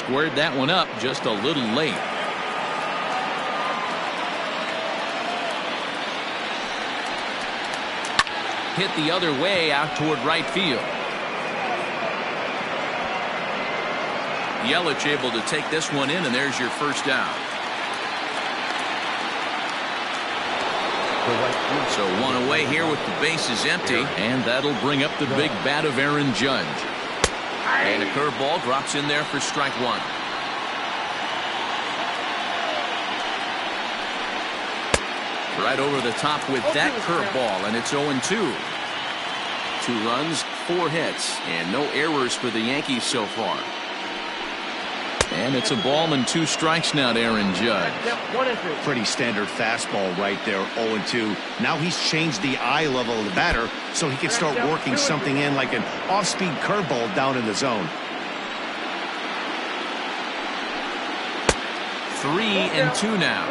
squared that one up just a little late. Hit the other way out toward right field. Yelich able to take this one in, and there's your first down. So one away here with the bases empty, and that'll bring up the big bat of Aaron Judge. And a curveball drops in there for strike one. Right over the top with that curveball, and it's 0-2. 2 runs, 4 hits, and no errors for the Yankees so far. And it's a ball and 2 strikes now to Aaron Judge. Pretty standard fastball right there, 0-2. Now he's changed the eye level of the batter so he can start working something in like an off-speed curveball down in the zone. 3-2 now.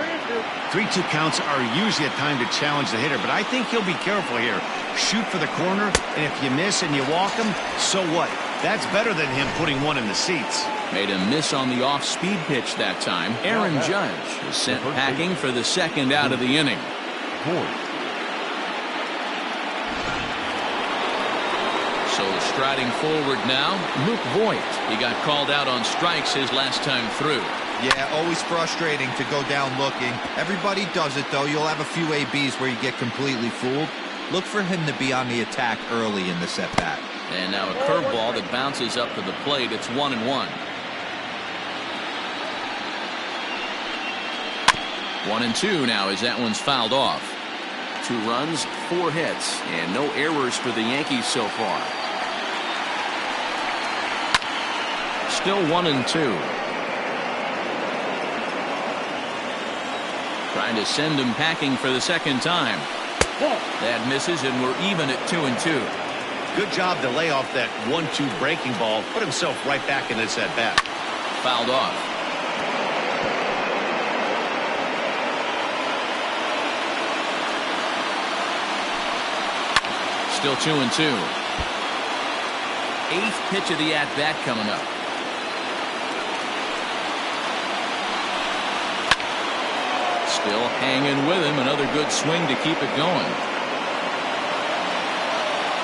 3-2 counts are usually a time to challenge the hitter, but I think he'll be careful here. Shoot for the corner, and if you miss and you walk him, so what? That's better than him putting one in the seats. Made a miss on the off-speed pitch that time. Aaron Judge is sent packing for the second out of the inning. So striding forward now, Luke Voit. He got called out on strikes his last time through. Yeah, always frustrating to go down looking. Everybody does it, though. You'll have a few ABs where you get completely fooled. Look for him to be on the attack early in the at-bat. And now a curveball that bounces up to the plate. It's 1-1. 1-2 now as that one's fouled off. 2 runs, 4 hits, and no errors for the Yankees so far. Still 1-2. Trying to send him packing for the second time. That misses, and we're even at 2-2. Good job to lay off that 1-2 breaking ball. Put himself right back in this at bat. Fouled off. Still 2-2. 8th pitch of the at bat coming up. Still hanging with him. Another good swing to keep it going.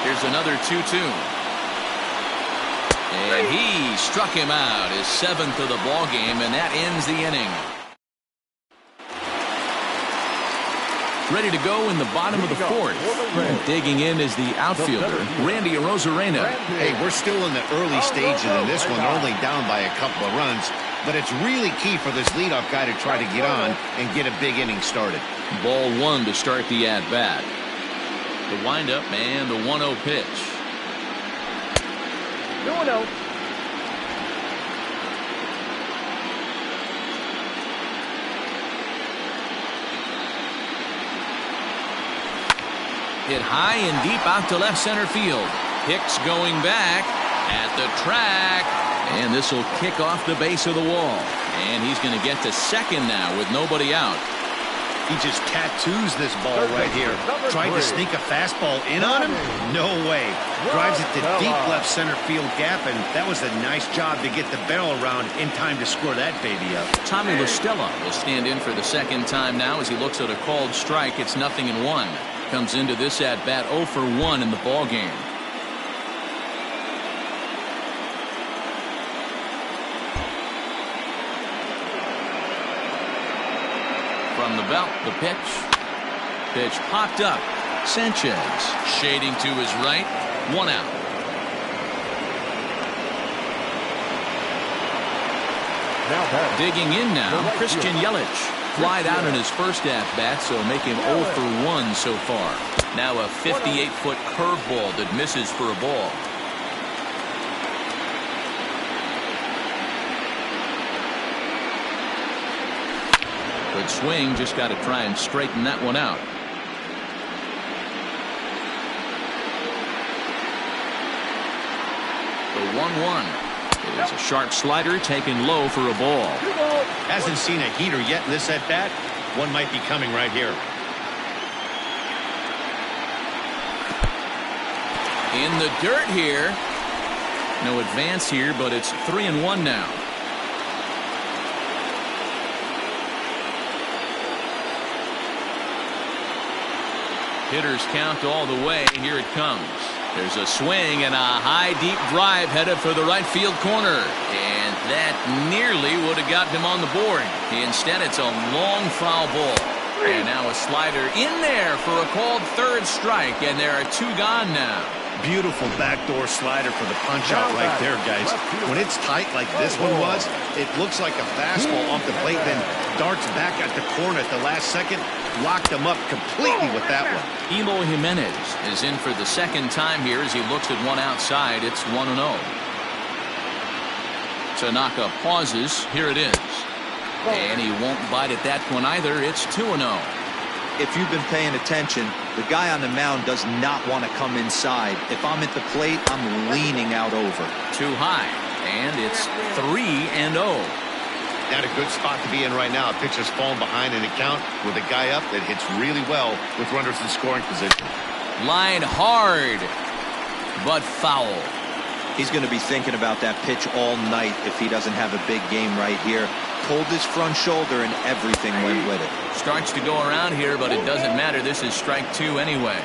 Here's another 2-2. And he struck him out, his 7th of the ball game, and that ends the inning. Ready to go in the bottom of the 4th. Digging in is the outfielder, Randy Arozarena. Hey, we're still in the early stages in this one. They're only down by a couple of runs. But it's really key for this leadoff guy to try to get on and get a big inning started. Ball 1 to start the at-bat. The windup and the 1-0 pitch. 2-0. Hit high and deep out to left center field. Hicks going back at the track. And this will kick off the base of the wall. And he's going to get to second now with nobody out. He just tattoos this ball right here. Trying to sneak a fastball in on him? No way. Drives it to deep left center field gap, and that was a nice job to get the barrel around in time to score that baby up. Tommy La Stella will stand in for the second time now as he looks at a called strike. It's 0-1. Comes into this at bat 0 for 1 in the ball game. From the belt, the pitch. Pitch popped up. Sanchez shading to his right. 1 out. Digging in now, Christian Yelich. Flied out in his first at-bat, so make him 0 for 1 so far. Now a 58-foot curveball that misses for a ball. Good swing, just got to try and straighten that one out. The 1-1 is a sharp slider taken low for a ball. Hasn't seen a heater yet in this at bat. One might be coming right here. In the dirt here. No advance here, but it's 3-1 now. Hitters count all the way. Here it comes. There's a swing and a high deep drive headed for the right field corner. And that nearly would have gotten him on the board. Instead, it's a long foul ball. And now a slider in there for a called third strike. And there are 2 gone now. Beautiful backdoor slider for the punch out right there, guys. When it's tight like this one was, it looks like a fastball off the plate, then darts back at the corner at the last second. Locked him up completely with that one. Eloy Jimenez is in for the second time here as he looks at one outside. It's 1-0. Tanaka pauses. Here it is. And he won't bite at that one either. It's 2-0. If you've been paying attention, the guy on the mound does not want to come inside. If I'm at the plate, I'm leaning out over. Too high. And it's 3-0. Not a good spot to be in right now. A pitcher's falling behind in a count with a guy up that hits really well with runners in scoring position. Line hard, but foul. He's going to be thinking about that pitch all night if he doesn't have a big game right here. Pulled his front shoulder and everything went with it. Starts to go around here, but it doesn't matter. This is strike 2 anyway.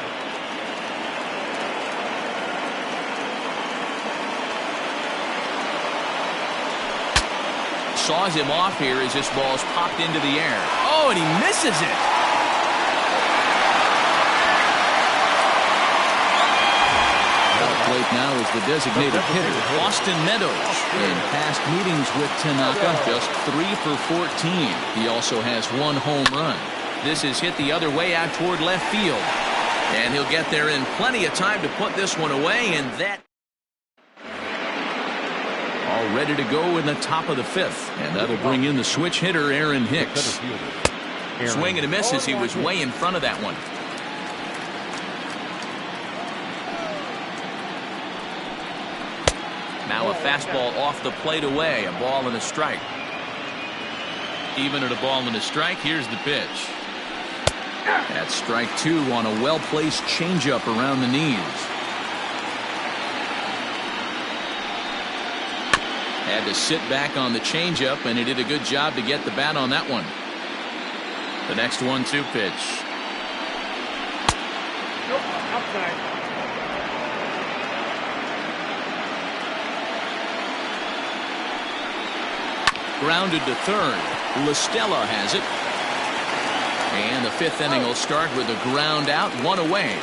Saws him off here as this ball's popped into the air. Oh, and he misses it. At the plate now is the designated hitter, Austin Meadows. In past meetings with Tanaka, just 3 for 14. He also has 1 home run. This is hit the other way out toward left field. And he'll get there in plenty of time to put this one away, and that all ready to go in the top of the 5th. And that'll bring in the switch hitter, Aaron Hicks. Swing and a miss as he was way in front of that one. Now a fastball off the plate away. A ball and a strike. Even at a ball and a strike, here's the pitch. That's strike 2 on a well-placed changeup around the knees. Had to sit back on the changeup, and he did a good job to get the bat on that one. The next 1-2 pitch. Nope, outside. Grounded to third. LaStella has it. And the 5th inning will start with a ground out, 1 away.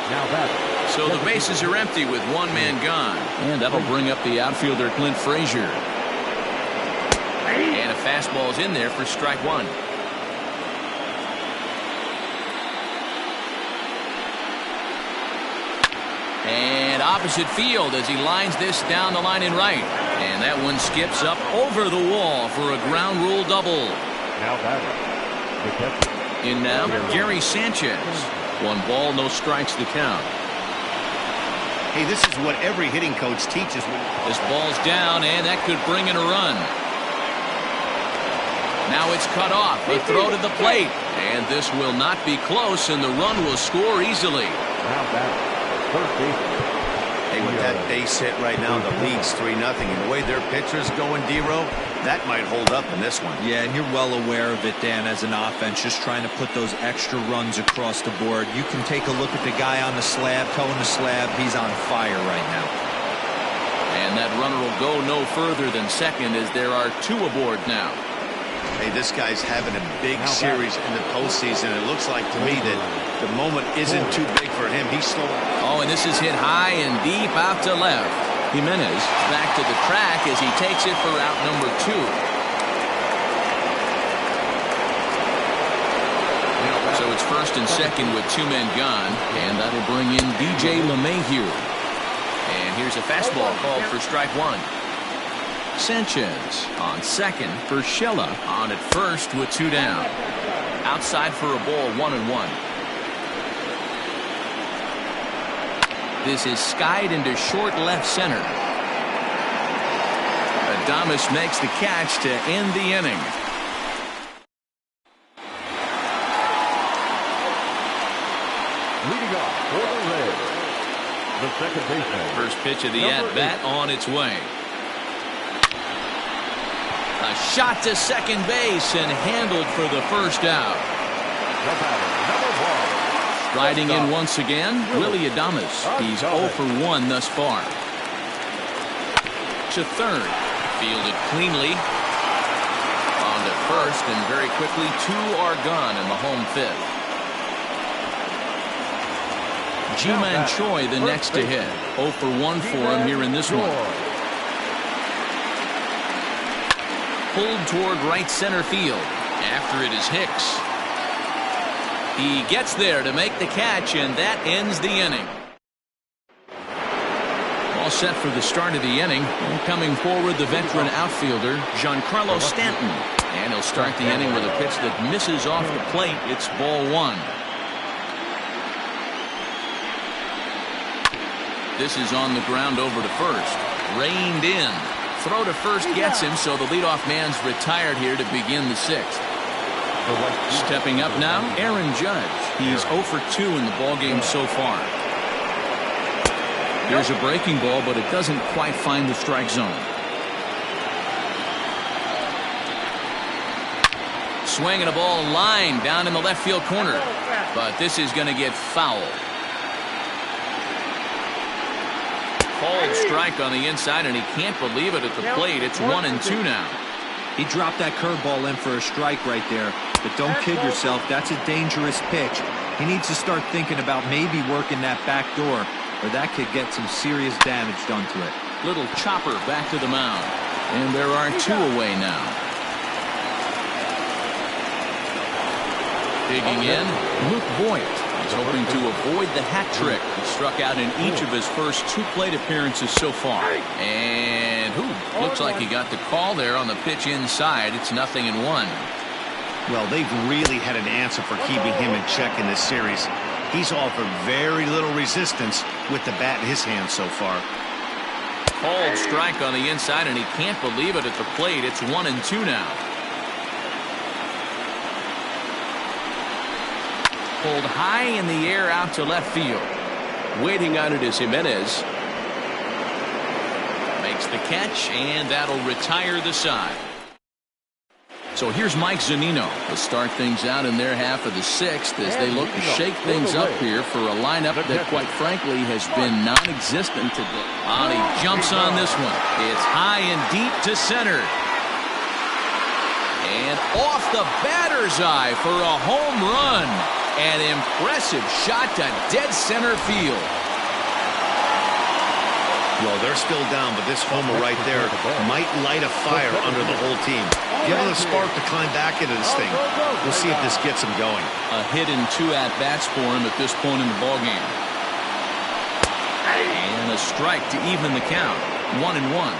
Now batter. So the bases are empty with 1 man gone. And that'll bring up the outfielder Clint Frazier. And a fastball's in there for strike 1. And opposite field as he lines this down the line in right. And that one skips up over the wall for a ground rule double. Now batter. The catcher. In now, Gary Sanchez. 1 ball, no strikes to count. Hey, this is what every hitting coach teaches me. This ball's down, and that could bring in a run. Now it's cut off. A throw to the plate. And this will not be close, and the run will score easily. Now batter. Third base. Hey, with that base hit right now, the lead's 3-0. And the way their pitcher's going, D-Row, that might hold up in this one. Yeah, and you're well aware of it, Dan, as an offense, just trying to put those extra runs across the board. You can take a look at the guy on the slab, toeing the slab. He's on fire right now. And that runner will go no further than second as there are 2 aboard now. Hey, this guy's having a big series in the postseason. It looks like to me that the moment isn't too big for him. He's slow. Oh, and this is hit high and deep out to left. Jimenez back to the track as he takes it for out number 2. So it's first and second with 2 men gone, and that'll bring in DJ LeMahieu. And here's a fastball called for strike 1. Sanchez on second for Shella on at first with 2 down. Outside for a ball, 1-1. This is skied into short left center. Adames makes the catch to end the inning. Leading off for the Reds, the second baseman. First pitch of the at-bat on its way. A shot to second base and handled for the first out. The batter, Riding in once again, Willie Adames. He's 0 for 1 thus far. To third. Fielded cleanly. On to first, and very quickly 2 are gone in the home fifth. Ji-Man Choi the next to hit. 0 for 1 for him here in this one. Pulled toward right center field. After it is Hicks. He gets there to make the catch, and that ends the inning. All set for the start of the inning. Coming forward, the veteran outfielder, Giancarlo Stanton. And he'll start the inning with a pitch that misses off the plate. It's ball 1. This is on the ground over to first. Reined in. Throw to first gets him, so the leadoff man's retired here to begin the 6th. Stepping up now, Aaron Judge. He's 0 for 2 in the ballgame so far. Here's a breaking ball, but it doesn't quite find the strike zone. Swinging a ball line down in the left field corner. But this is going to get foul. Called strike on the inside, and he can't believe it at the plate. It's 1-2 now. He dropped that curveball in for a strike right there. But don't kid yourself, that's a dangerous pitch. He needs to start thinking about maybe working that back door, or that could get some serious damage done to it. Little chopper back to the mound. And there are 2 away now. Digging in, Luke Voigt. He's hoping to avoid the hat trick. He struck out in each of his first 2 plate appearances so far. And looks like he got the call there on the pitch inside. It's 0-1. Well, they've really had an answer for keeping him in check in this series. He's offered very little resistance with the bat in his hand so far. Called strike on the inside, and he can't believe it at the plate. It's 1-2 now. Pulled high in the air out to left field. Waiting on it is Jimenez. Makes the catch, and that'll retire the side. So here's Mike Zunino to start things out in their half of the 6th as they look to shake things up here for a lineup that, quite frankly, has been non-existent today. He jumps on this one. It's high and deep to center. And off the batter's eye for a home run. An impressive shot to dead center field. Well, they're still down, but this homer right there might light a fire under the whole team. Give them a spark to climb back into this thing. We'll see if this gets him going. A hit and 2 at-bats for him at this point in the ballgame. And a strike to even the count. 1-1.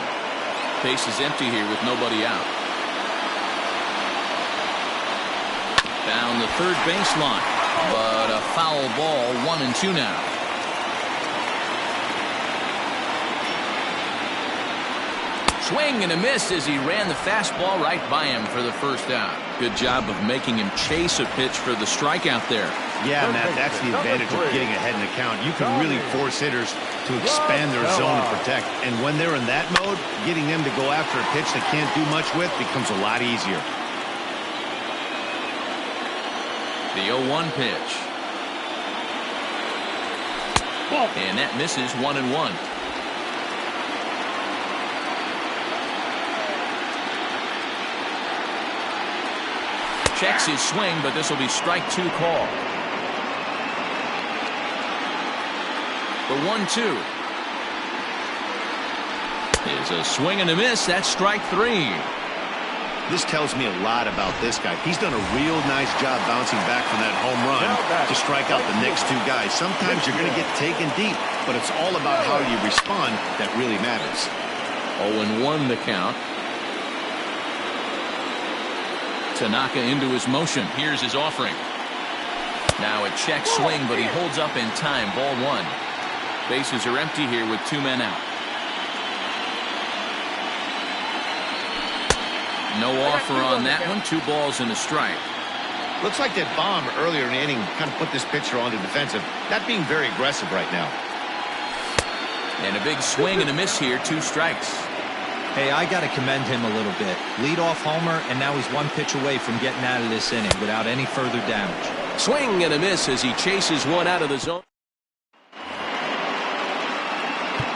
Base is empty here with nobody out. Down the third baseline. But a foul ball. 1-2 now. Swing and a miss as he ran the fastball right by him for the first out. Good job of making him chase a pitch for the strikeout there. Yeah, Matt, that's the advantage of getting ahead in the count. You can really force hitters to expand their zone and protect. And when they're in that mode, getting them to go after a pitch they can't do much with becomes a lot easier. The 0-1 pitch. And that misses. 1-1. Checks his swing, but this will be strike 2 call. The 1-2 is a swing and a miss. That's strike 3. This tells me a lot about this guy. He's done a real nice job bouncing back from that home run to strike out the next 2 guys. Sometimes you're going to get taken deep, but it's all about how you respond that really matters. 0-1 the count. Tanaka into his motion. Here's his offering. Now a check swing, but he holds up in time. Ball 1. Bases are empty here with 2 men out. No offer on that one. 2 balls and a strike. Looks like that bomb earlier in the inning kind of put this pitcher on the defensive. Not being very aggressive right now. And a big swing and a miss here. 2 strikes. Hey, I got to commend him a little bit. Lead-off homer, and now he's one pitch away from getting out of this inning without any further damage. Swing and a miss as he chases one out of the zone.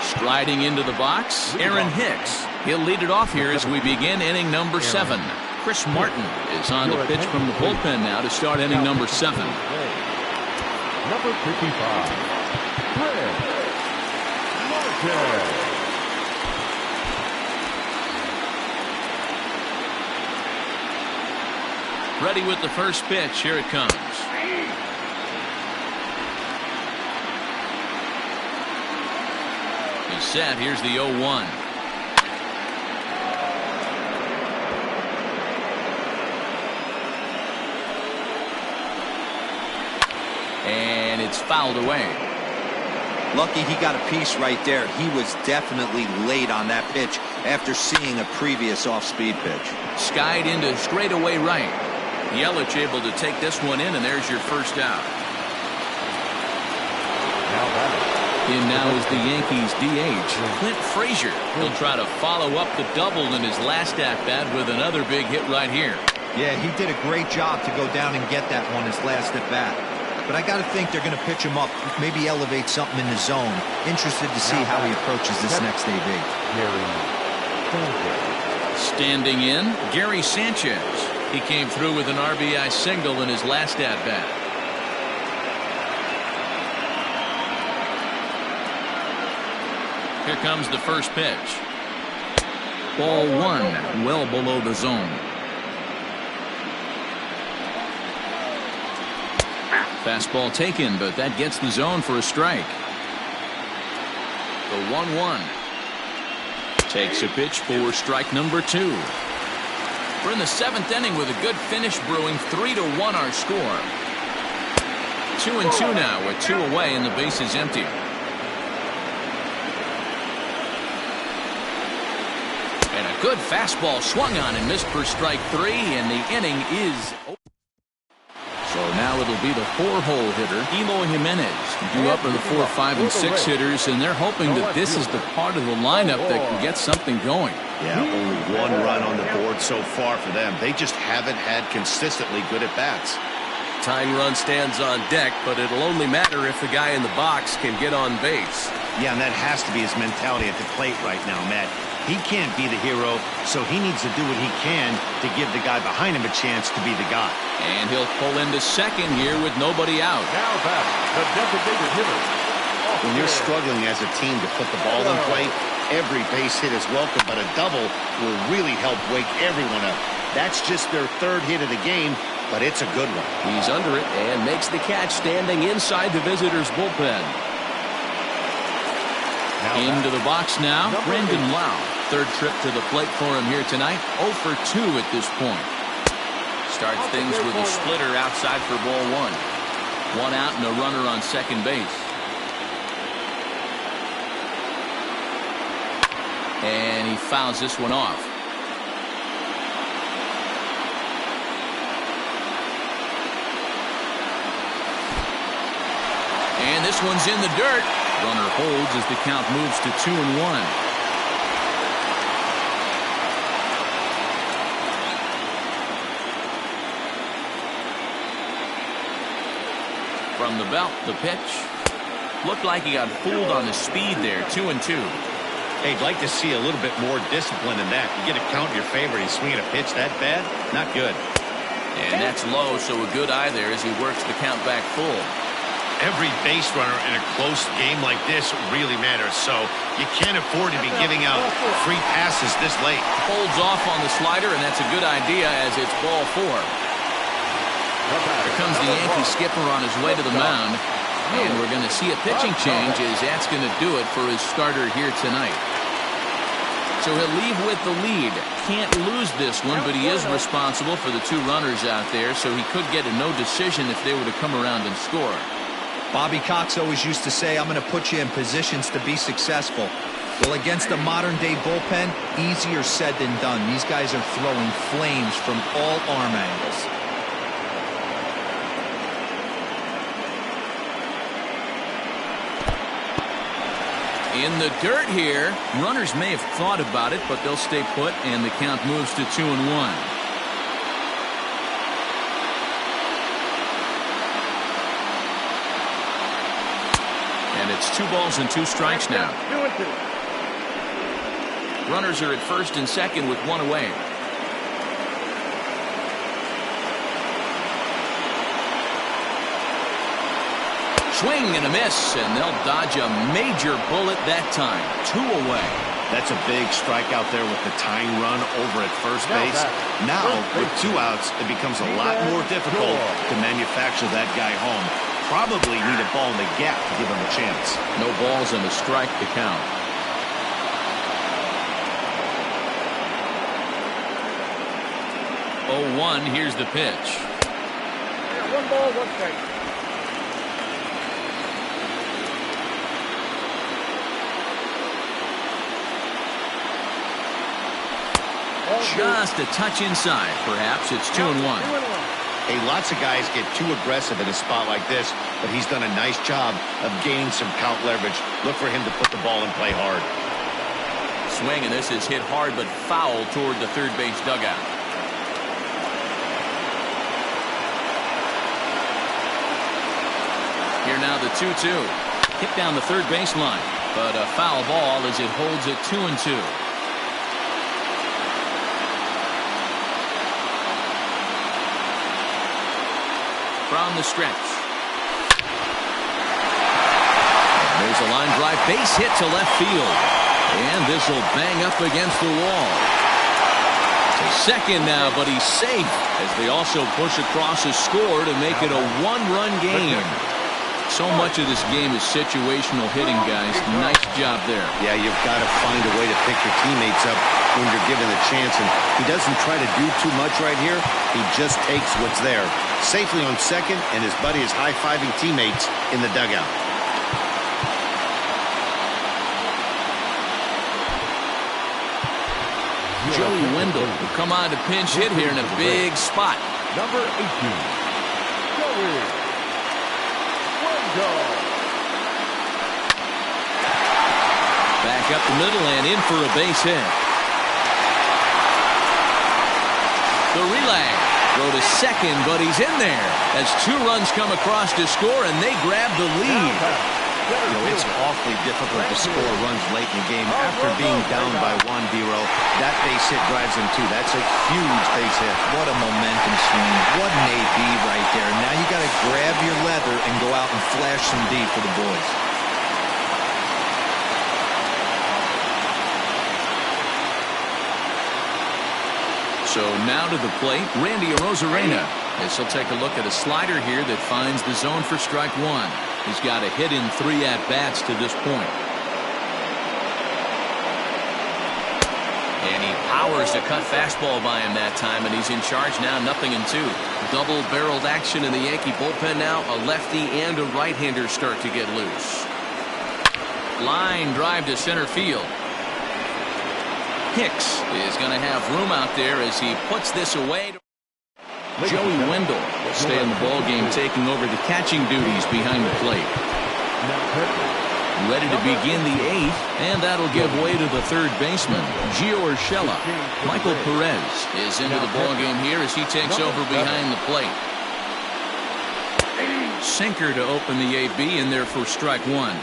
Striding into the box, Aaron Hicks. He'll lead it off here as we begin inning number 7. Chris Martin is on the pitch from the bullpen now to start inning number 7. Number 55, Chris Martin. Ready with the first pitch. Here it comes. He's set. Here's the 0-1. And it's fouled away. Lucky he got a piece right there. He was definitely late on that pitch after seeing a previous off-speed pitch. Skied into straightaway right. Yelich able to take this one in, and there's your first out. In now is the Yankees DH, Clint Frazier. He'll try to follow up the double in his last at-bat with another big hit right here. Yeah, he did a great job to go down and get that one his last at-bat. But I got to think they're going to pitch him up, maybe elevate something in the zone. Interested to see how he approaches this next AB. Standing in, Gary Sanchez. He came through with an RBI single in his last at-bat. Here comes the first pitch. Ball 1, well below the zone. Fastball taken, but that gets the zone for a strike. The 1-1. Takes a pitch for strike number 2. We're in the 7th inning with a good finish brewing. 3-1 our score. 2-2 now with 2 away and the base is empty. And a good fastball swung on and missed for strike 3, and the inning is over. So now it'll be the 4-hole hitter, Eloy Jimenez, due up are the 4, 5, and 6 hitters, and they're hoping that this is the part of the lineup that can get something going. Yeah, only 1 run on the board so far for them. They just haven't had consistently good at-bats. Tying run stands on deck, but it'll only matter if the guy in the box can get on base. Yeah, and that has to be his mentality at the plate right now, Matt. He can't be the hero, so he needs to do what he can to give the guy behind him a chance to be the guy. And he'll pull into second here with nobody out. Now back, the designated hitter. When you're struggling as a team to put the ball in play, every base hit is welcome, but a double will really help wake everyone up. That's just their 3rd hit of the game, but it's a good one. He's under it and makes the catch standing inside the visitors' bullpen. Into the box now, Brendan Lau. 3rd trip to the plate for him here tonight. 0 for 2 at this point. Starts things with a splitter outside for ball 1. 1 out and a runner on second base. And he fouls this one off. And this one's in the dirt. Runner holds as the count moves to 2-1. From the belt, the pitch. Looked like he got fooled on the speed there. 2-2. Hey, I'd like to see a little bit more discipline in that. You get a count in your favor, he's swinging a pitch that bad? Not good. And that's low, so a good eye there as he works the count back full. Every base runner in a close game like this really matters, so you can't afford to be giving out free passes this late. Holds off on the slider, and that's a good idea as it's ball 4. Here comes the Yankee skipper on his way to the mound, and we're going to see a pitching change as that's going to do it for his starter here tonight. So he'll leave with the lead. Can't lose this one, but he is responsible for the 2 runners out there, so he could get a no decision if they were to come around and score. Bobby Cox always used to say, I'm going to put you in positions to be successful. Well, against a modern-day bullpen, easier said than done. These guys are throwing flames from all arm angles. In the dirt here. Runners may have thought about it, but they'll stay put, and the count moves to 2-1. And it's 2 balls and 2 strikes now. Runners are at first and second with 1 away. Swing and a miss, and they'll dodge a major bullet that time. 2 away. That's a big strikeout there with the tying run over at first base. Now, with 2 outs, it becomes a lot more difficult to manufacture that guy home. Probably need a ball in the gap to give him a chance. No balls and a strike to count. 0-1, here's the pitch. 1 ball, 1 strike. Just a touch inside. Perhaps it's 2-1. Hey, lots of guys get too aggressive in a spot like this, but he's done a nice job of gaining some count leverage. Look for him to put the ball in play hard. Swing, and this is hit hard but foul toward the third base dugout. Here now the 2-2. Hit down the third baseline, but a foul ball as it holds at 2-2. From the stretch. There's a line drive base hit to left field. And this will bang up against the wall. To second now, but he's safe as they also push across a score to make it a 1-run game. So much of this game is situational hitting, guys. Nice job there. Yeah, you've got to find a way to pick your teammates up when you're given the chance. And he doesn't try to do too much right here. He just takes what's there. Safely on second, and his buddy is high-fiving teammates in the dugout. Joey Wendell will come on to pinch hit here in a big spot. Number 18, Joey Wendell. Back up the middle and in for a base hit. The relay. Throw to second, but he's in there as 2 runs come across to score, and they grab the lead. You know, it's awfully difficult to score runs late in the game after being down by 1-0. That base hit drives him 2. That's a huge base hit. What a momentum swing. What an AB right there. Now you got to grab your leather and go out and flash some D for the boys. So now to the plate, Randy Arozarena. As he'll take a look at a slider here that finds the zone for strike 1. He's got a hit in 3 at-bats to this point. And he powers a cut fastball by him that time, and he's in charge now, 0-2. Double-barreled action in the Yankee bullpen now. A lefty and a right-hander start to get loose. Line drive to center field. Hicks is going to have room out there as he puts this away. Joey Wendell will stay in the ballgame, taking over the catching duties behind the plate. Ready to begin the 8th, and that'll give way to the third baseman, Gio Urshela. Michael Perez is into the ballgame here as he takes over behind the plate. Sinker to open the AB in there for strike 1.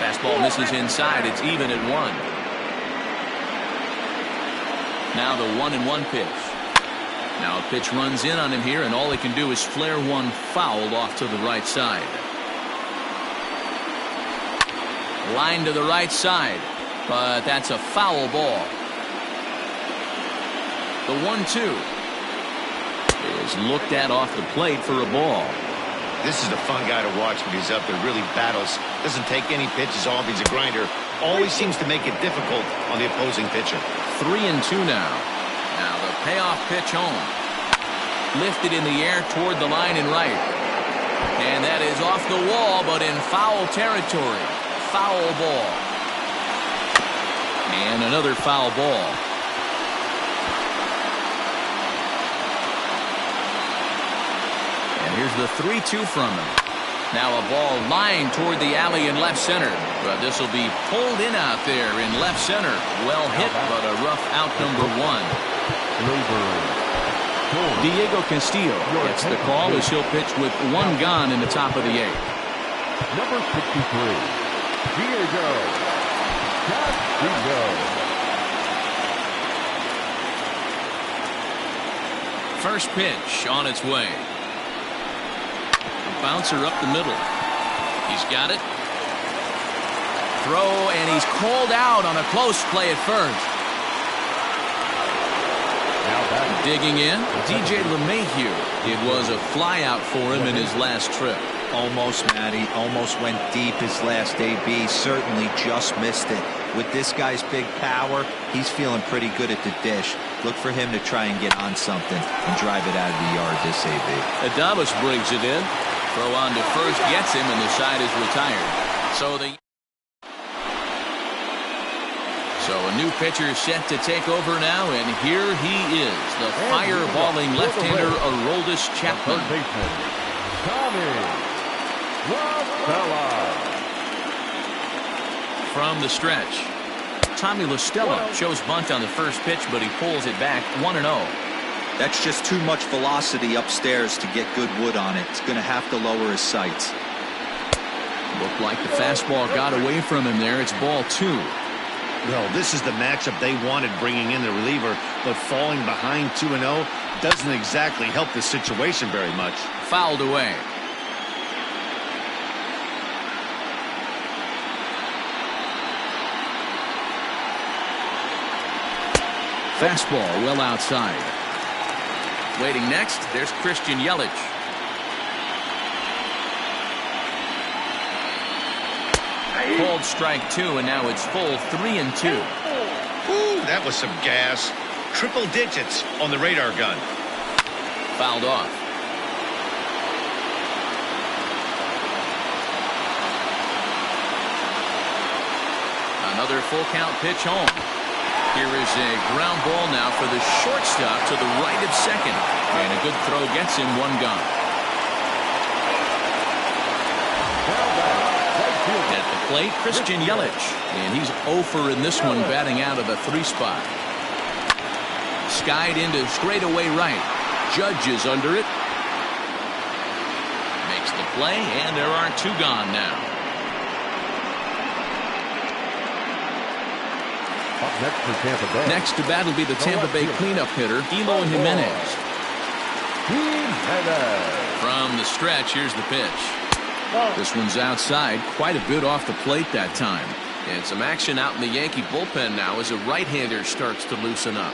Fastball misses inside. It's even at 1. Now the 1-1 pitch. Now a pitch runs in on him here, and all he can do is flare one foul off to the right side. Line to the right side, but that's a foul ball. The 1-2 is looked at off the plate for a ball. This is a fun guy to watch when he's up there. Really battles. Doesn't take any pitches off. He's a grinder. Always seems to make it difficult on the opposing pitcher. 3-2 now. Now the payoff pitch home. Lifted in the air toward the line and right. And that is off the wall, but in foul territory. Foul ball. And another foul ball. And here's the 3-2 from him. Now a ball lined toward the alley in left center. But this will be pulled in out there in left center. Well hit, but a rough out number one. Diego Castillo gets the call as he'll pitch with one gone in the top of the eighth. Number 63, Diego Castillo. First pitch on its way. A bouncer up the middle. He's got it. Throw, and he's called out on a close play at first. Digging in, DJ LeMahieu. It was a flyout for him in his last trip. Almost, Matty. Almost went deep his last AB. Certainly just missed it. With this guy's big power, he's feeling pretty good at the dish. Look for him to try and get on something and drive it out of the yard this AB. Adames brings it in. Throw on to first gets him, and the side is retired. So a new pitcher set to take over now, and here he is, the fireballing left-hander Aroldis Chapman. From the stretch, Tommy La Stella shows bunt on the first pitch, but he pulls it back 1-0. That's just too much velocity upstairs to get good wood on it. He's going to have to lower his sights. Looked like the fastball got away from him there. It's ball two. Well, this is the matchup they wanted, bringing in the reliever, but falling behind 2-0 doesn't exactly help the situation very much. Fouled away. Fastball well outside. Waiting next, there's Christian Yelich. Called strike two, and now it's full 3-2. Ooh, that was some gas. Triple digits on the radar gun. Fouled off. Another full count pitch home. Here is a ground ball now for the shortstop to the right of second. And a good throw gets him one gone. At the plate, Christian Yelich. And he's 0 in this one, batting out of the 3 spot. Skied into straightaway right. Judge is under it. Makes the play, and there are 2 gone now. Up next for Tampa Bay. Next to bat will be the Tampa Bay cleanup hitter, Eloy Jimenez. From the stretch, here's the pitch. This one's outside, quite a bit off the plate that time. And some action out in the Yankee bullpen now as a right-hander starts to loosen up.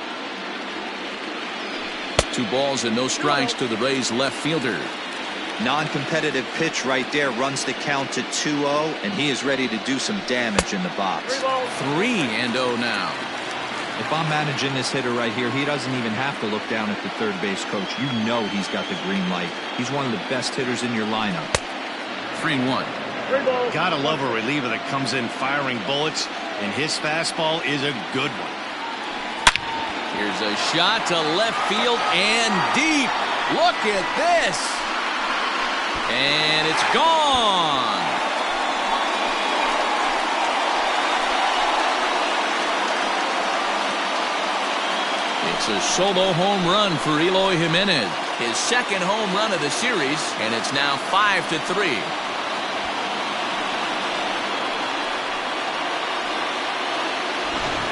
2 balls and no strikes to the Rays left fielder. Non-competitive pitch right there, runs the count to 2-0, and he is ready to do some damage in the box. 3-0 now. If I'm managing this hitter right here, he doesn't even have to look down at the third base coach. You know he's got the green light. He's one of the best hitters in your lineup. 3-1. Gotta love a reliever that comes in firing bullets, and his fastball is a good one. Here's a shot to left field and deep. Look at this. And it's gone. It's a solo home run for Eloy Jimenez. His second home run of the series, and it's now 5-3.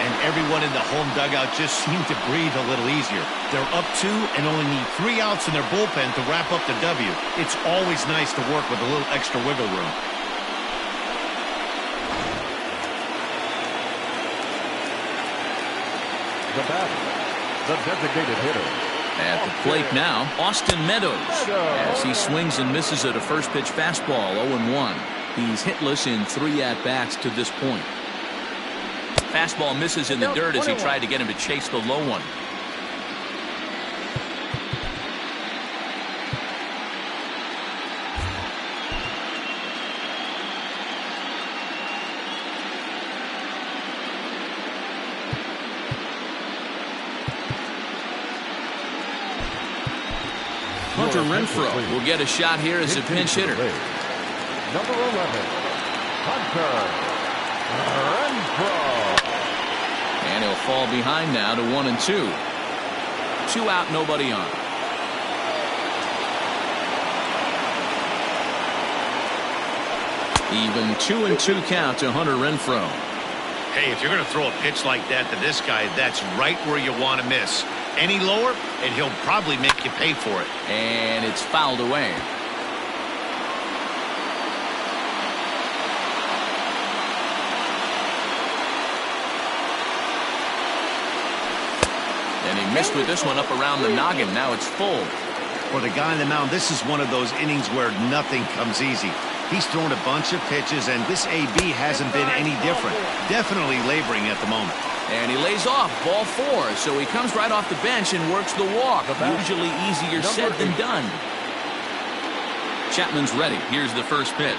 And everyone in the home dugout just seemed to breathe a little easier. They're up 2 and only need 3 outs in their bullpen to wrap up the W. It's always nice to work with a little extra wiggle room. The batter, the designated hitter. At the plate now, Austin Meadows, as he swings and misses at a first pitch fastball, 0-1. He's hitless in 3 at-bats to this point. Fastball misses in the dirt as he tried to get him to chase the low one. Hunter Renfroe will get a shot here as a pinch hitter. Number 11, Hunter Renfroe. And he'll fall behind now to 1-2. 2 out, nobody on. Even 2-2 count to Hunter Renfroe. Hey, if you're going to throw a pitch like that to this guy, that's right where you want to miss. Any lower, and he'll probably make you pay for it. And it's fouled away. And he missed with this one up around the noggin. Now it's full. For the guy on the mound, this is one of those innings where nothing comes easy. He's thrown a bunch of pitches, and this AB hasn't been any different. Definitely laboring at the moment. And he lays off, ball 4, so he comes right off the bench and works the walk. Usually easier said than done. Chapman's ready. Here's the first pitch.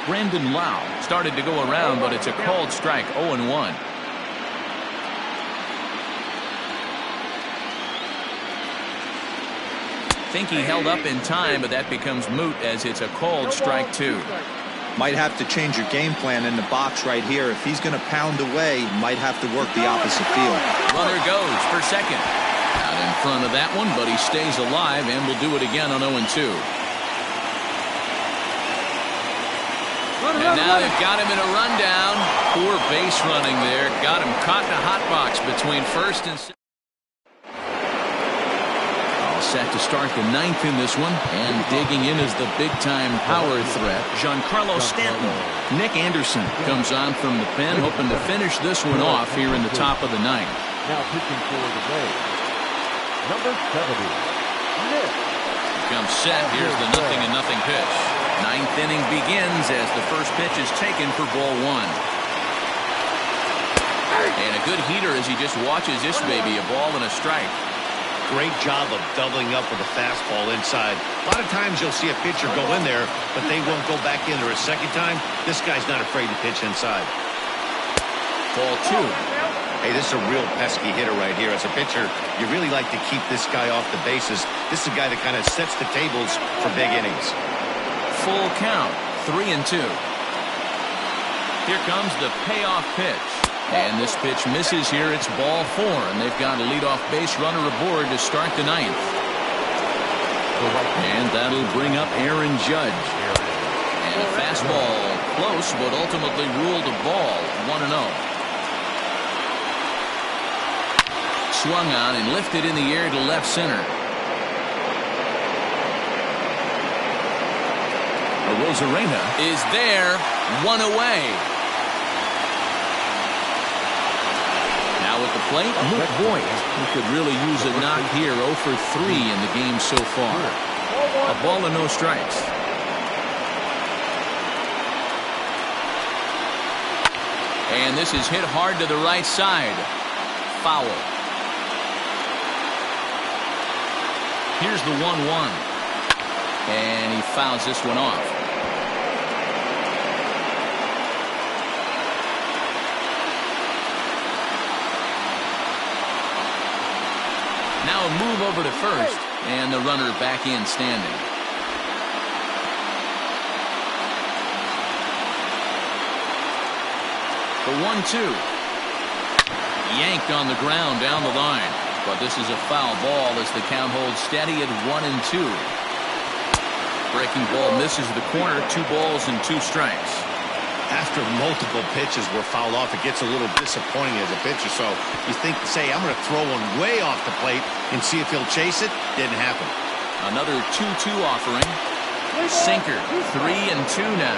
Brandon Lau started to go around, but it's a called strike, 0-1. Think he held up in time, but that becomes moot as it's a called strike 2. Might have to change your game plan in the box right here. If he's going to pound away, might have to work the opposite field. Runner goes for second. Out in front of that one, but he stays alive and will do it again on 0-2. And now they've got him in a rundown. Poor base running there. Got him caught in a hot box between first and second. Set to start the 9th in this one, and digging in is the big-time power threat, Giancarlo Stanton. Nick Anderson comes on from the pen, hoping to finish this one off here in the top of the 9th. Now pitching for the Rays, number 70, Nick. Comes set. Here's the 0-0 pitch. 9th inning begins as the first pitch is taken for ball 1. And a good heater as he just watches this baby, a ball and a strike. Great job of doubling up with a fastball inside. A lot of times you'll see a pitcher go in there, but they won't go back in there a second time. This guy's not afraid to pitch inside. Ball 2. Hey, this is a real pesky hitter right here. As a pitcher, you really like to keep this guy off the bases. This is a guy that kind of sets the tables for big innings. Full count, 3-2. Here comes the payoff pitch. And this pitch misses here. It's ball 4, and they've got a leadoff base runner aboard to start the 9th. And that'll bring up Aaron Judge. And a fastball close, but ultimately ruled a ball, 1-0. Swung on and lifted in the air to left center. Rosarena is there, 1 away. Now at the plate, Luke Boyd, who could really use a knock here, 0 for 3 in the game so far. A ball and no strikes. And this is hit hard to the right side. Foul. Here's the 1-1. And he fouls this one off. Now a move over to first, and the runner back in standing. The 1-2. Yanked on the ground down the line. But this is a foul ball as the count holds steady at 1-2. Breaking ball misses the corner, 2 balls and 2 strikes. After multiple pitches were fouled off, it gets a little disappointing as a pitcher. So you think, say, I'm going to throw one way off the plate and see if he'll chase it. Didn't happen. Another 2-2 offering. Sinker, 3-2 now.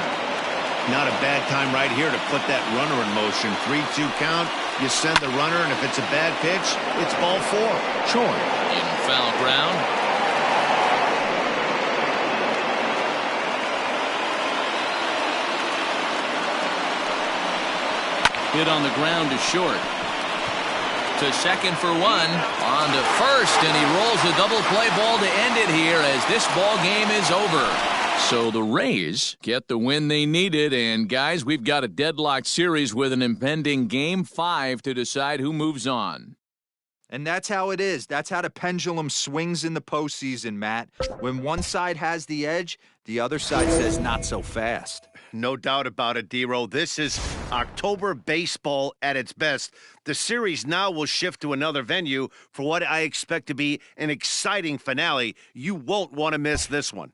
Not a bad time right here to put that runner in motion. 3-2 count. You send the runner, and if it's a bad pitch, it's ball 4. Choi in foul ground. Hit on the ground to short. To second for 1. On to first, and he rolls a double play ball to end it here as this ball game is over. So the Rays get the win they needed, and guys, we've got a deadlocked series with an impending Game 5 to decide who moves on. And that's how it is. That's how the pendulum swings in the postseason, Matt. When one side has the edge, the other side says not so fast. No doubt about it, D-Row. This is October baseball at its best. The series now will shift to another venue for what I expect to be an exciting finale. You won't want to miss this one.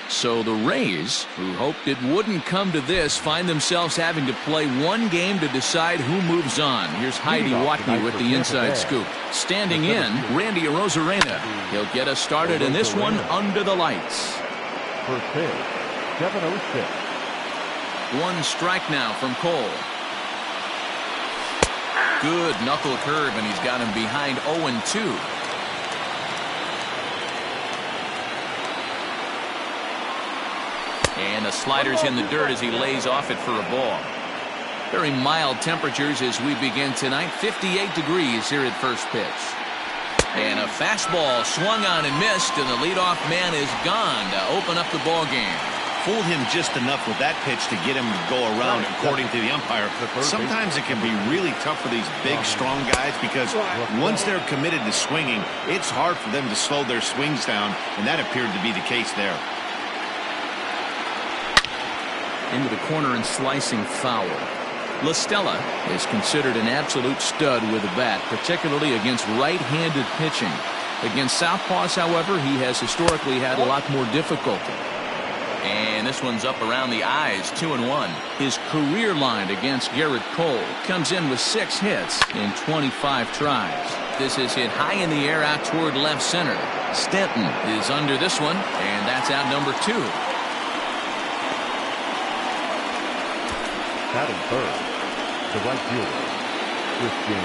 So the Rays, who hoped it wouldn't come to this, find themselves having to play one game to decide who moves on. Here's Heidi Watney with the inside scoop. Standing in, Randy Arozarena. He'll get us started in this one under the lights. First pitch, 7:06. One strike now from Cole. Good knuckle curve, and he's got him behind 0-2. And the slider's in the dirt as he lays off it for a ball. Very mild temperatures as we begin tonight. 58 degrees here at first pitch. And a fastball swung on and missed, and the leadoff man is gone to open up the ball game. Fooled him just enough with that pitch to get him to go around, according to the umpire. Sometimes it can be really tough for these big, strong guys because once they're committed to swinging, it's hard for them to slow their swings down, and that appeared to be the case there. Into the corner and slicing foul. La Stella is considered an absolute stud with a bat, particularly against right-handed pitching. Against southpaws, however, he has historically had a lot more difficulty. And this one's up around the eyes, 2-1. His career line against Garrett Cole comes in with 6 hits in 25 tries. This is hit high in the air out toward left center. Stanton is under this one, and that's out number 2. Batting third, the right fielder, Christian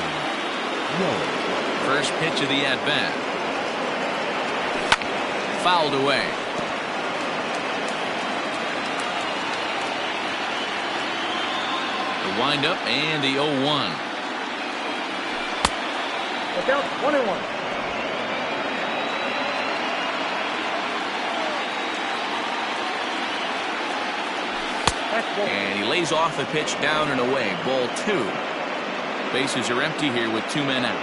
Yelich. First pitch of the at-bat. Fouled away. The windup and the 0-1. Look out, 1-1. And he lays off the pitch down and away. Ball 2. Bases are empty here with 2 men out.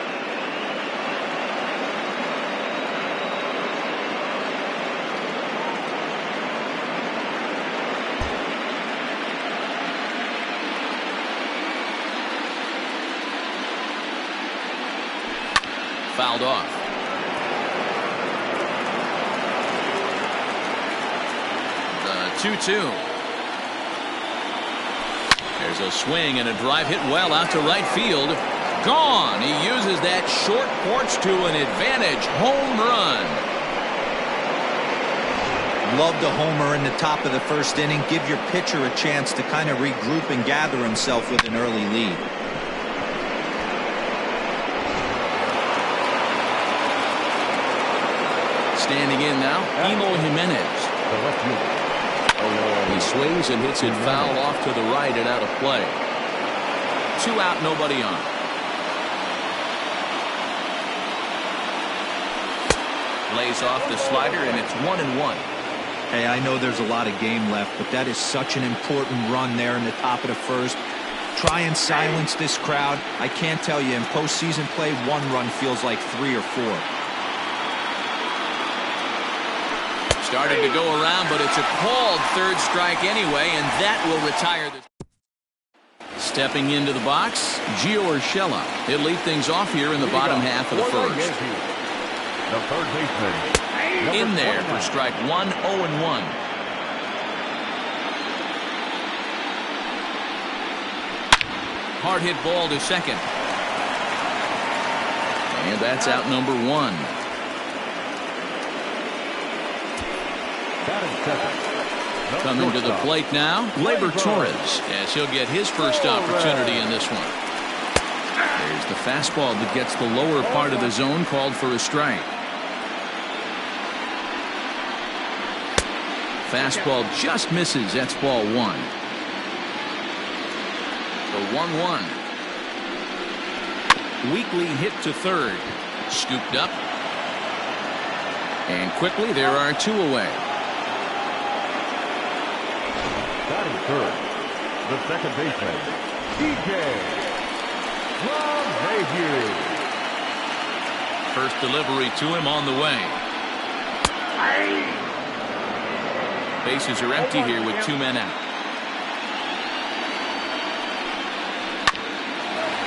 Fouled off. The 2-2. There's a swing and a drive hit well out to right field. Gone. He uses that short porch to an advantage. Home run. Love the homer in the top of the first inning. Give your pitcher a chance to kind of regroup and gather himself with an early lead. Standing in now, Emo Jimenez. The left fielder. He swings and hits it foul off to the right and out of play. 2 out, nobody on. Lays off the slider, and it's 1-1. Hey, I know there's a lot of game left, but that is such an important run there in the top of the first. Try and silence this crowd. I can't tell you, in postseason play, 1 run feels like 3 or 4. Starting to go around, but it's a called third strike anyway, and that will retire the... Stepping into the box, Gio Urshela. He'll lead things off here in the bottom half of the first. The third baseman. In there for strike 1, 0-1. Hard hit ball to second. And that's out number 1. Coming to the plate now, Gleyber Torres, as he'll get his first opportunity in this one. There's the fastball that gets the lower part of the zone, called for a strike. Fastball just misses. That's ball one. The 1-1. Weakly hit to third. Scooped up. And quickly there are two away. Batting third, the second baseman, DJ LeMahieu. First delivery to him on the way. Bases are empty here with two men out.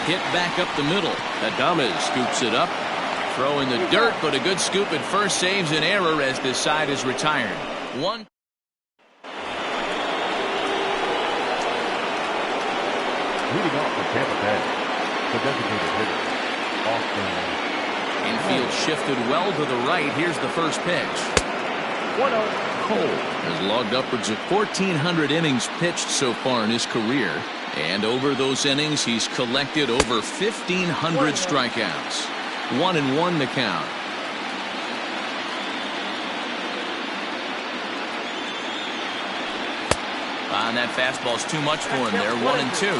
Hit back up the middle. Adames scoops it up. Throw in the dirt, but a good scoop at first saves an error as this side is retired. One. Leading off for Tampa Bay, the designated hitter, Austin. Infield shifted well to the right. Here's the first pitch. 1-0. Cole has logged upwards of 1,400 innings pitched so far in his career. And over those innings, he's collected over 1,500 strikeouts. 1-1 the count. And that fastball's too much for him there. 1-2.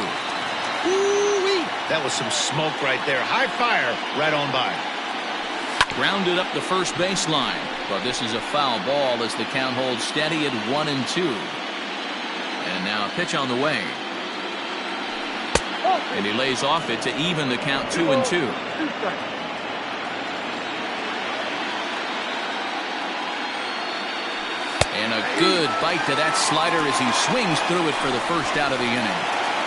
Woo-wee. That was some smoke right there. High fire right on by. Grounded up the first baseline. But this is a foul ball as the count holds steady at 1-2. And now a pitch on the way. And he lays off it to even the count 2-2. And a good bite to that slider as he swings through it for the first out of the inning.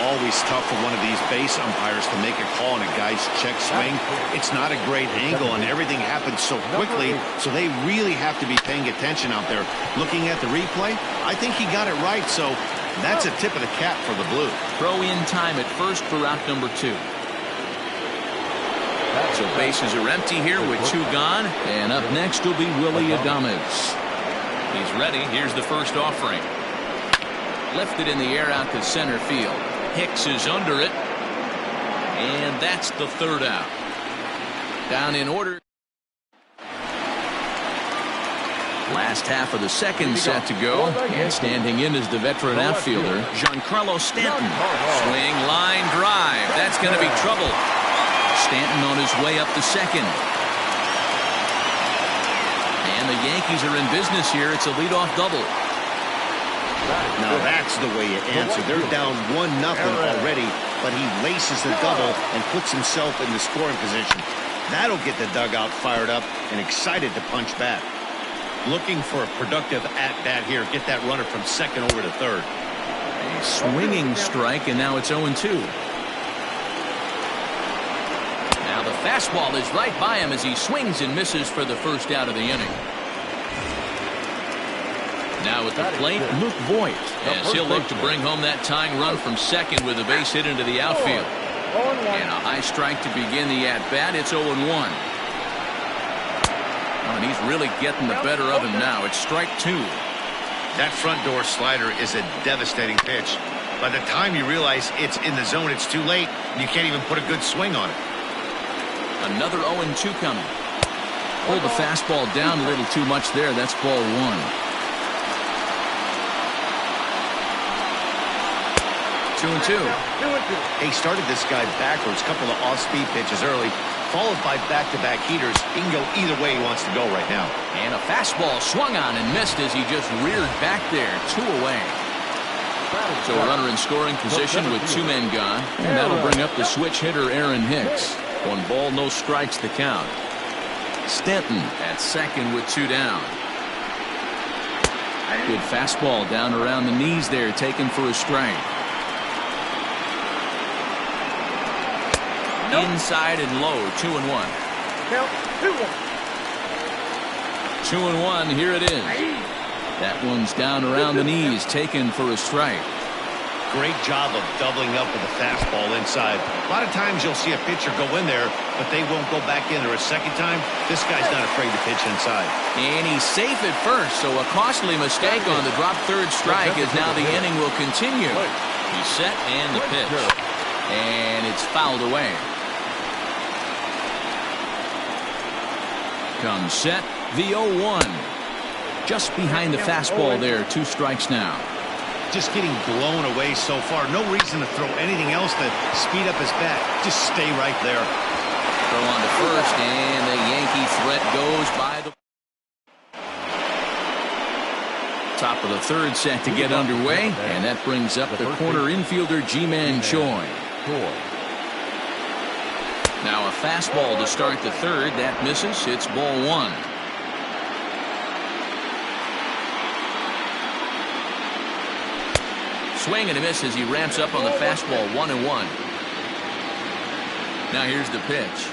Always tough for one of these base umpires to make a call on a guy's check swing. It's not a great angle, and everything happens so quickly, so they really have to be paying attention out there. Looking at the replay, I think he got it right, so that's a tip of the cap for the Blue. Throw in time at first for out number 2. So bases are empty here with 2 gone, and up next will be Willie Adames. He's ready. Here's the first offering. Lifted in the air out to center field. Hicks is under it. And that's the third out. Down in order. Last half of the second set to go. And standing in is the veteran outfielder, Giancarlo Stanton. Swing, line, drive. That's going to be trouble. Stanton on his way up to second. And the Yankees are in business here. It's a leadoff double. Now that's the way you answer. They're down 1-0 already, but he laces the double and puts himself in the scoring position. That'll get the dugout fired up and excited to punch back. Looking for a productive at-bat here. Get that runner from second over to third. A swinging strike, and now it's 0-2. Now the fastball is right by him as he swings and misses for the first out of the inning. Now at the plate, Luke Voigt, as he'll look to bring home that tying run from second with a base hit into the outfield. And a high strike to begin the at-bat. It's 0-1. Oh, and he's really getting the better of him now. It's strike 2. That front door slider is a devastating pitch. By the time you realize it's in the zone, it's too late. You can't even put a good swing on it. Another 0-2 coming. Pulled the fastball down a little too much there. That's ball 1. 2-2. He started this guy backwards, couple of off-speed pitches early, followed by back-to-back heaters. He can go either way he wants to go right now. And a fastball swung on and missed as he just reared back there. 2 away. So a runner in scoring position with 2 men gone. And that'll bring up the switch hitter Aaron Hicks. 1 ball, no strikes to count. Stanton at second with 2 down. Good fastball down around the knees there, taken for a strike. Inside and low, 2-1. Count 2-1, 2-1. here it is. That one's down around the knees, taken for a strike. Great job of doubling up with a fastball inside. A lot of times you'll see a pitcher go in there, but they won't go back in there a second time. This guy's not afraid to pitch inside. And he's safe at first, so a costly mistake on the drop third strike as now the inning will continue. He's set and the pitch. And it's fouled away. Comes set, the 0-1. Just behind the fastball there, 2 strikes now. Just getting blown away so far. No reason to throw anything else to speed up his bat. Just stay right there. Throw on to first, and the Yankee threat goes by the top of the 3rd set to get underway, and that brings up the corner infielder Ji-Man Choi. Now a fastball to start the 3rd. That misses. It's ball 1. Swing and a miss as he ramps up on the fastball. 1-1. Now here's the pitch.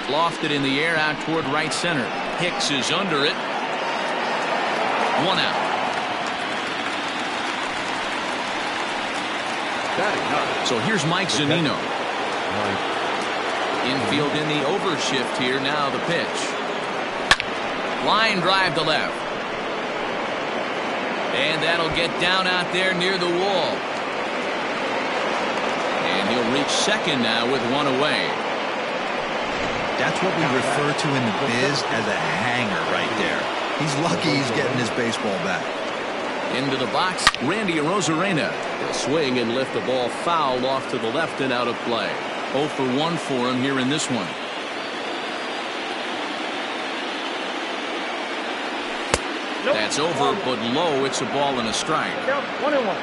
Lofted in the air out toward right center. Hicks is under it. 1 out. So here's Mike Zunino. Infield in the overshift here. Now the pitch. Line drive to left. And that'll get down out there near the wall. And he'll reach second now with 1 away. That's what we refer to in the biz as a hanger right there. He's lucky he's getting his baseball back. Into the box, Randy Arozarena. He'll swing and lift the ball foul off to the left and out of play. 0 for 1 for him here in this one. That's over, but low. It's a ball and a strike. 1-1.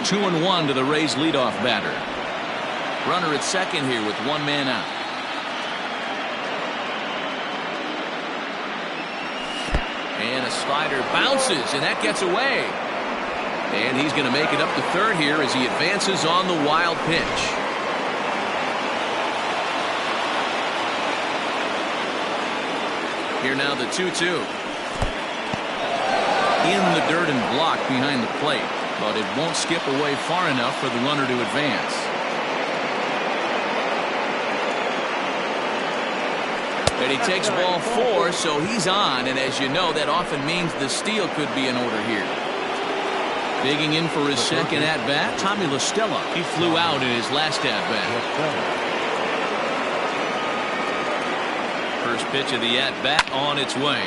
2-1 to the Rays leadoff batter. Runner at second here with 1 man out. And a slider bounces, and that gets away. And he's going to make it up to 3rd here as he advances on the wild pitch. Here now the 2-2. In the dirt and blocked behind the plate, but it won't skip away far enough for the runner to advance. And he takes ball 4, so he's on, and as you know, that often means the steal could be in order here. Digging in for his second at-bat, Tommy La Stella. He flew out in his last at-bat. First pitch of the at-bat on its way.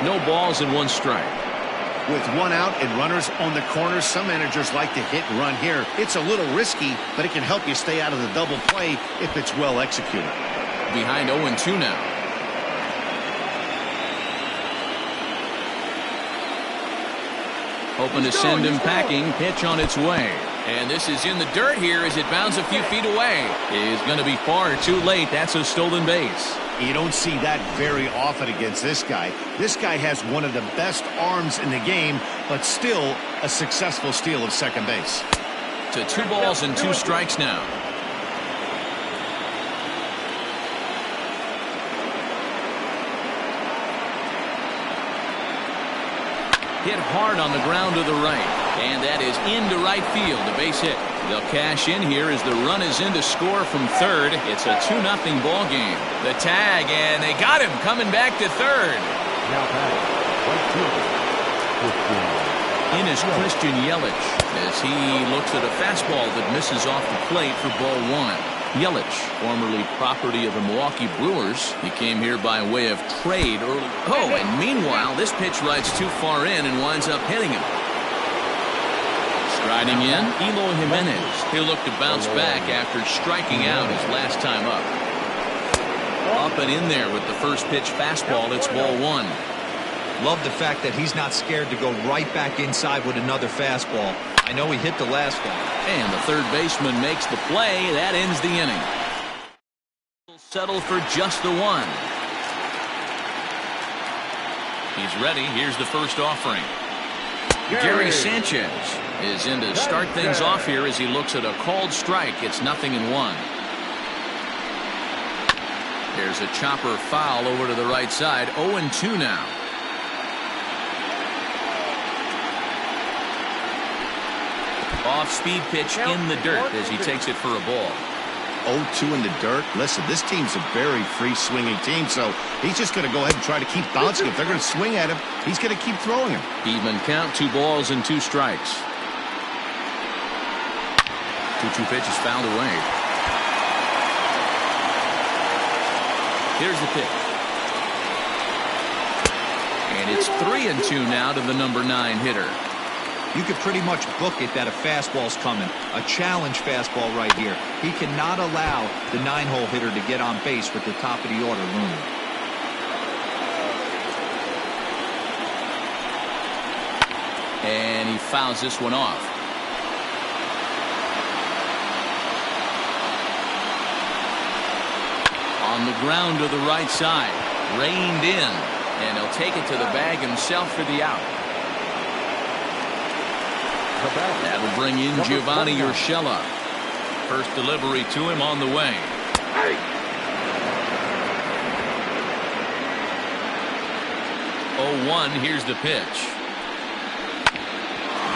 No balls and 1 strike. With 1 out and runners on the corners, some managers like to hit and run here. It's a little risky, but it can help you stay out of the double play if it's well executed. Behind 0-2 now. Hoping to send him packing. Pitch on its way. And this is in the dirt here as it bounds a few feet away. Is going to be far too late. That's a stolen base. You don't see that very often against this guy. This guy has one of the best arms in the game, but still a successful steal of second base. To 2 balls and 2 strikes now. Hit hard on the ground to the right. And that is into right field. A base hit. They'll cash in here as the run is in to score from 3rd. It's a 2-0 ball game. The tag, and they got him coming back to 3rd. Now back, right fielder, In is Christian Yelich as he looks at a fastball that misses off the plate for ball 1. Yelich, formerly property of the Milwaukee Brewers. He came here by way of trade early. Oh, and meanwhile, this pitch rides too far in and winds up hitting him. Striding in, Eloy Jimenez. He'll look to bounce back after striking out his last time up. Up and in there with the first pitch fastball. It's ball 1. Love the fact that he's not scared to go right back inside with another fastball. I know he hit the last one. And the 3rd baseman makes the play. That ends the inning. Settle for just the 1. He's ready. Here's the first offering. Gary Sanchez is in to start things off here as he looks at a called strike. It's 0-1. There's a chopper foul over to the right side. 0-2 now. Off-speed pitch in the dirt as he takes it for a ball. 0-2 in the dirt. Listen, this team's a very free-swinging team, so he's just going to go ahead and try to keep bouncing. If they're going to swing at him, he's going to keep throwing him. Even count, 2 balls and 2 strikes. 2-2 pitch is fouled away. Here's the pitch. And it's 3-2 now to the number 9 hitter. You could pretty much book it that a fastball's coming. A challenge fastball right here. He cannot allow the 9-hole hitter to get on base with the top of the order looming. And he fouls this one off. On the ground to the right side. Reined in. And he'll take it to the bag himself for the out. That'll bring in Giovanni Urshela. First delivery to him on the way. 0-1. Here's the pitch.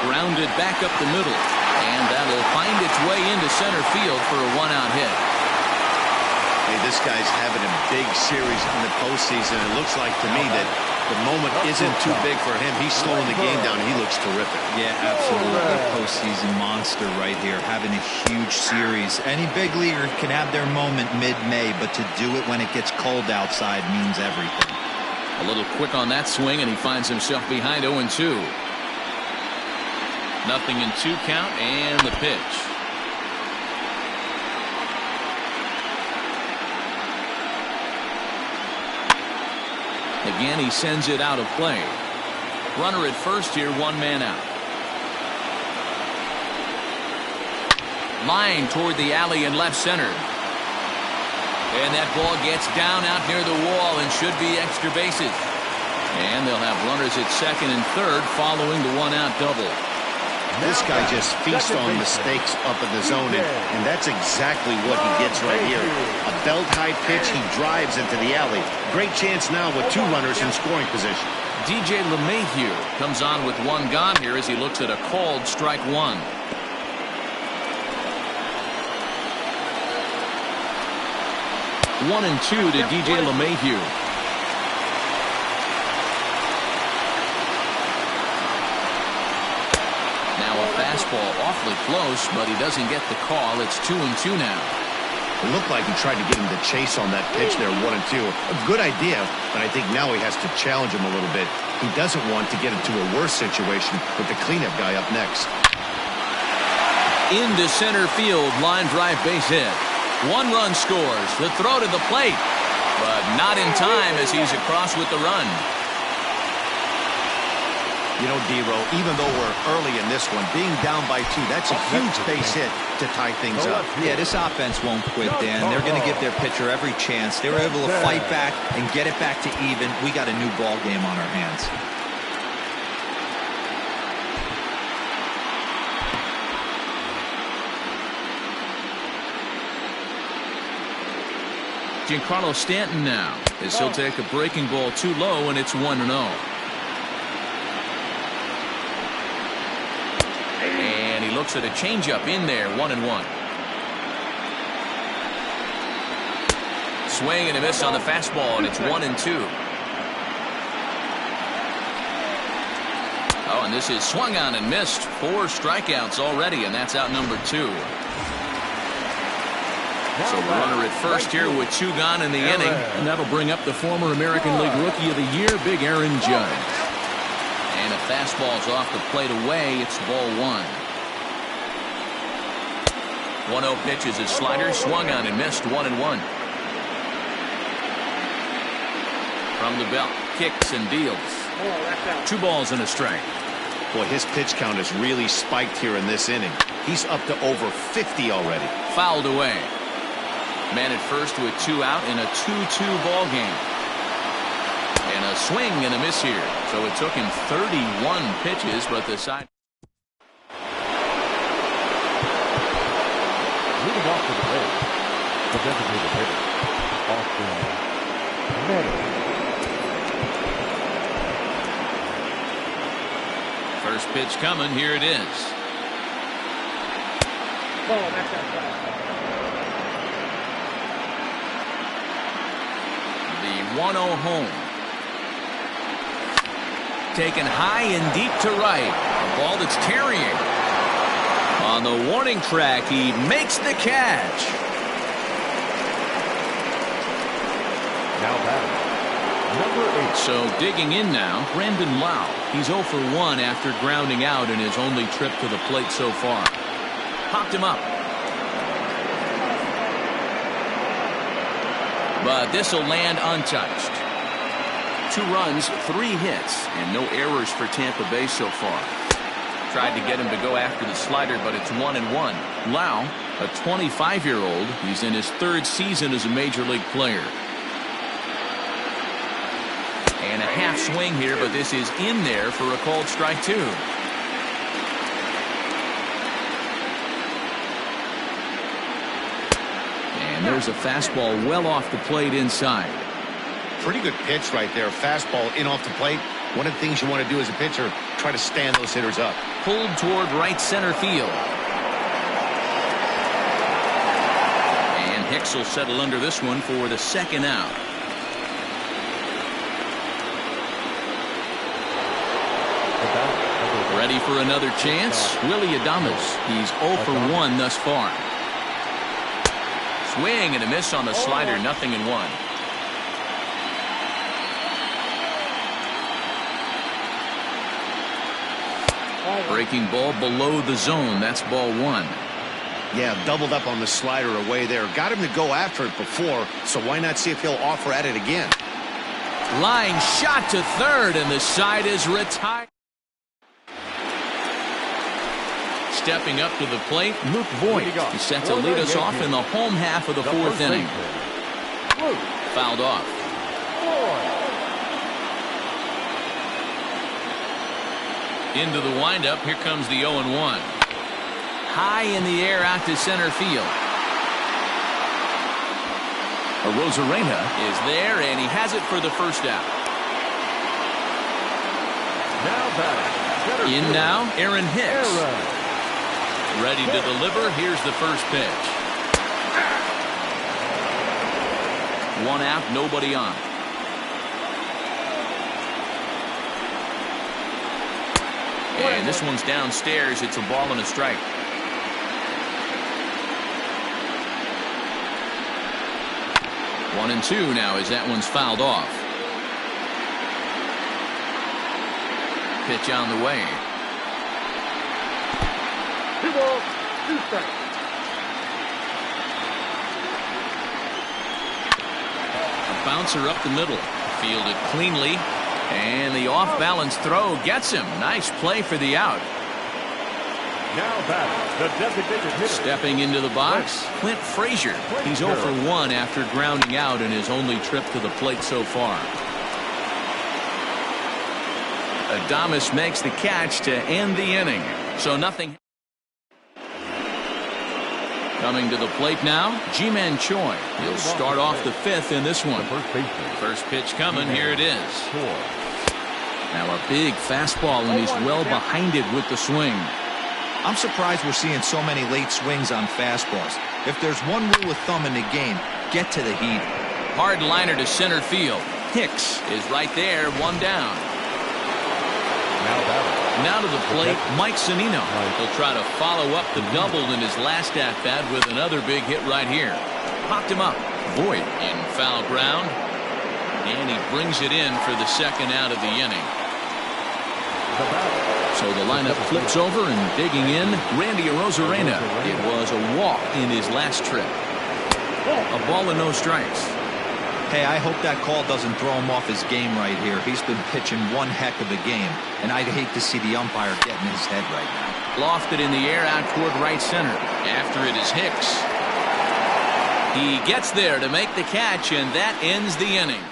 Grounded back up the middle. And that'll find its way into center field for a 1-out hit. Hey, this guy's having a big series in the postseason. It looks like to me that the moment isn't too big for him. He's slowing the game down. He looks terrific. Yeah, absolutely. Postseason monster right here, having a huge series. Any big leaguer can have their moment mid-May, but to do it when it gets cold outside means everything. A little quick on that swing, and he finds himself behind 0-2. 0-2 count, and the pitch. Again, he sends it out of play. Runner at first here, 1 man out. Line toward the alley in left center. And that ball gets down out near the wall and should be extra bases. And they'll have runners at second and third following the 1-out double. This guy just feasts on mistakes up in the zone, and that's exactly what he gets right here. A belt-high pitch, he drives into the alley. Great chance now with 2 runners in scoring position. DJ LeMahieu comes on with 1 gone here as he looks at a called strike 1. One and 2 to DJ LeMahieu. Fastball awfully close, but he doesn't get the call. It's 2-2 now. It looked like he tried to get him to chase on that pitch there, 1-2. A good idea, but I think now he has to challenge him a little bit. He doesn't want to get into a worse situation with the cleanup guy up next. Into center field, line drive base hit. 1 run scores. The throw to the plate, but not in time as he's across with the run. You know, D-Row, even though we're early in this one, being down by 2, that's a huge base hit to tie things up. Yeah, this offense won't quit, Dan. They're going to give their pitcher every chance. They were able to fight back and get it back to even. We got a new ball game on our hands. Giancarlo Stanton now, as he'll take a breaking ball too low, and it's 1-0. And he looks at a changeup in there, 1-1. Swing and a miss on the fastball, and it's 1-2. Oh, and this is swung on and missed. 4 strikeouts already, and that's out number 2. So runner at first here with 2 gone in the inning, and that'll bring up the former American League Rookie of the Year, Big Aaron Judge. And a fastball's off the plate away. It's ball 1. 1-0 pitch is a slider, swung on and missed, 1-1. From the belt, kicks and deals. 2 balls and a strike. Boy, his pitch count has really spiked here in this inning. He's up to over 50 already. Fouled away. Man at first with 2 out in a 2-2 ball game. And a swing and a miss here. So it took him 31 pitches, but the side. Leading off to the plate, the designated hitter, Austin Meadows. First pitch coming. Here it is. The 1-0 home. Taken high and deep to right. A ball that's carrying. On the warning track, he makes the catch. Now batting, number 8. So digging in now, Brandon Lau. He's 0 for 1 after grounding out in his only trip to the plate so far. Popped him up. But this will land untouched. 2 runs, 3 hits, and no errors for Tampa Bay so far. Tried to get him to go after the slider, but it's 1-1. Lau, a 25-year-old, he's in his 3rd season as a major league player. And a half swing here, but this is in there for a called strike 2. And there's a fastball well off the plate inside. Pretty good pitch right there. Fastball in off the plate. One of the things you want to do as a pitcher, try to stand those hitters up. Pulled toward right center field. And Hicks will settle under this one for the 2nd out. Ready for another chance? Willie Adames. He's 0 for 1 thus far. Swing and a miss on the slider, 0-1. Breaking ball below the zone. That's ball 1. Yeah, doubled up on the slider away there. Got him to go after it before, so why not see if he'll offer at it again? Line shot to third, and the side is retired. Stepping up to the plate, Luke Voigt. He's set to lead us off in the home half of the 4th inning. Fouled off. Into the windup. Here comes the 0-1. High in the air out to center field. Arozarena is there, and he has it for the 1st out. Now batting, In now, Aaron Hicks. Ready to deliver. Here's the 1st pitch. 1 out, nobody on. And this one's downstairs. It's a ball and a strike. One and 2 now as that one's fouled off. Pitch on the way. 2 balls, 2 strikes. A bouncer up the middle. Fielded cleanly. And the off-balance throw gets him. Nice play for the out. Now batting, the designated hitter. Stepping into the box, Clint Frazier. He's 0 for 1 after grounding out in his only trip to the plate so far. Adames makes the catch to end the inning. So nothing. Coming to the plate now, Ji-Man Choi. He'll start off the 5th in this one. First pitch coming. Here it is. Now a big fastball, and he's well behind it with the swing. I'm surprised we're seeing so many late swings on fastballs. If there's one rule of thumb in the game, get to the heat. Hard liner to center field. Hicks is right there, 1 down. Now to the plate, Mike Zunino. He'll try to follow up the double in his last at-bat with another big hit right here. Popped him up. Voigt in foul ground. And he brings it in for the 2nd out of the inning. So the lineup flips over, and digging in, Randy Arozarena. It was a walk in his last trip. A ball and no strikes. Hey, I hope that call doesn't throw him off his game right here. He's been pitching one heck of a game, and I'd hate to see the umpire get in his head right now. Lofted in the air out toward right center. After it is Hicks. He gets there to make the catch, and that ends the inning.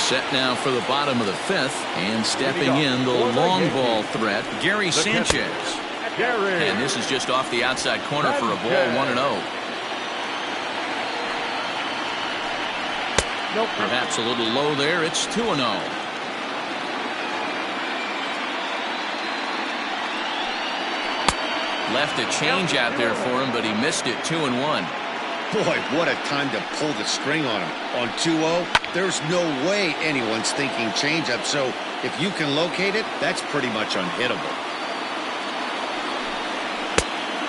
Set now for the bottom of the 5th, and stepping in the long ball threat, Gary Sanchez. And this is just off the outside corner for a ball, 1-0. Perhaps a little low there. It's 2-0. Left a change out there for him, but he missed it. 2-1. Boy, what a time to pull the string on him. On 2-0, there's no way anyone's thinking changeup. So if you can locate it, that's pretty much unhittable.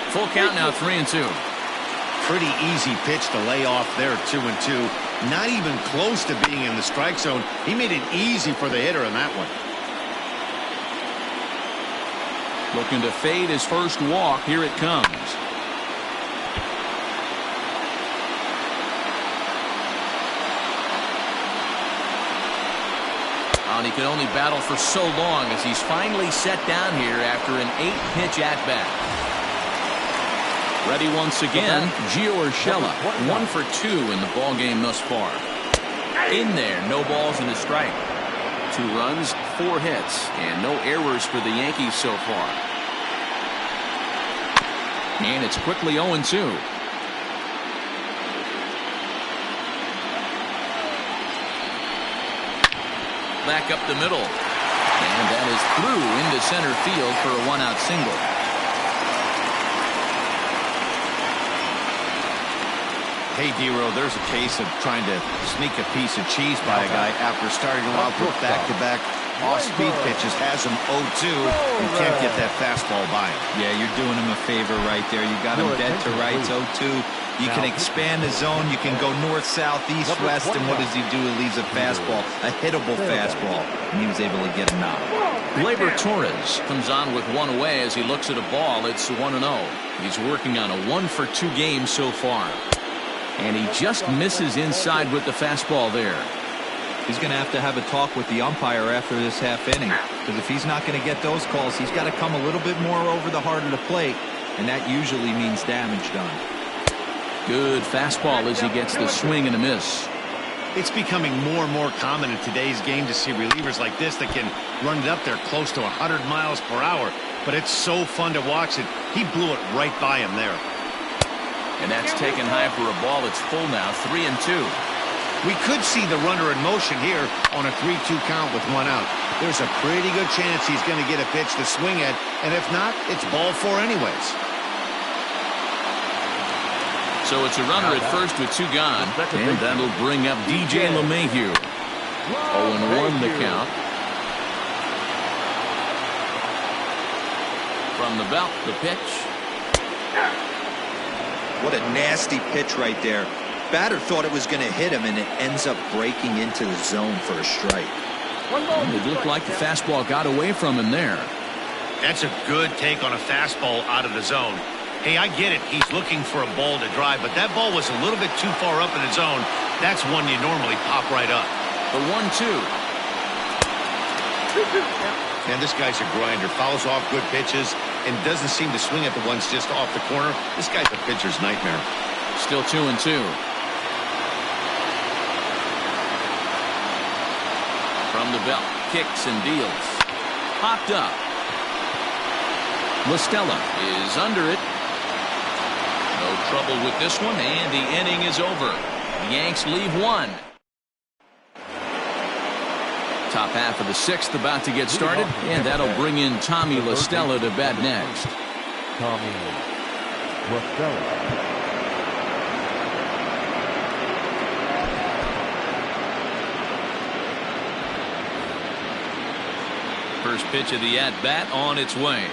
Full count now, 3-2. Pretty easy pitch to lay off there, 2-2. Not even close to being in the strike zone. He made it easy for the hitter in that one. Looking to fade his first walk. Here it comes. And he could only battle for so long as he's finally set down here after an 8-pitch at-bat. Ready once again, Gio Urshela, 1 for 2 in the ballgame thus far. In there, no balls and a strike. 2 runs, 4 hits, and no errors for the Yankees so far. And it's quickly 0-2. Back up the middle. And that is through into center field for a 1-out single. Hey, D-Row, there's a case of trying to sneak a piece of cheese by a guy after starting him out with back-to-back off-speed pitches. Has him 0-2 and can't get that fastball by him. Yeah, you're doing him a favor right there. You got him dead to rights, 0-2. You can expand the zone. You can go north, south, east, west. And what does he do? He leaves a fastball, a hittable fastball. And he was able to get a knock. Gleyber Torres comes on with 1 away as he looks at a ball. It's 1-0. He's working on a 1 for 2 game so far. And he just misses inside with the fastball there. He's going to have a talk with the umpire after this half inning. Because if he's not going to get those calls, he's got to come a little bit more over the heart of the plate. And that usually means damage done. Good fastball as he gets the swing and a miss. It's becoming more and more common in today's game to see relievers like this that can run it up there close to 100 miles per hour. But it's so fun to watch it. He blew it right by him there. And that's taken high for a ball. It's full now, 3-2. We could see the runner in motion here on a 3-2 count with 1 out. There's a pretty good chance he's going to get a pitch to swing at, and if not, it's ball 4 anyways. So it's a runner at first with 2 gone, and that'll bring up DJ LeMahieu. 0-1 the count. From the belt, the pitch. What a nasty pitch right there. Batter thought it was going to hit him, and it ends up breaking into the zone for a strike. It looked like the fastball got away from him there. That's a good take on a fastball out of the zone. Hey, I get it. He's looking for a ball to drive, but that ball was a little bit too far up in the zone. That's one you normally pop right up. The 1-2. Man, this guy's a grinder. Fouls off good pitches and doesn't seem to swing at the ones just off the corner. This guy's a pitcher's nightmare. Still 2-2. From the belt, kicks and deals. Popped up. La Stella is under it. No trouble with this one, and the inning is over. The Yanks leave 1. Top half of the 6th about to get started, and that'll bring in Tommy La Stella to bat next. Tommy La Stella. First pitch of the at-bat on its way.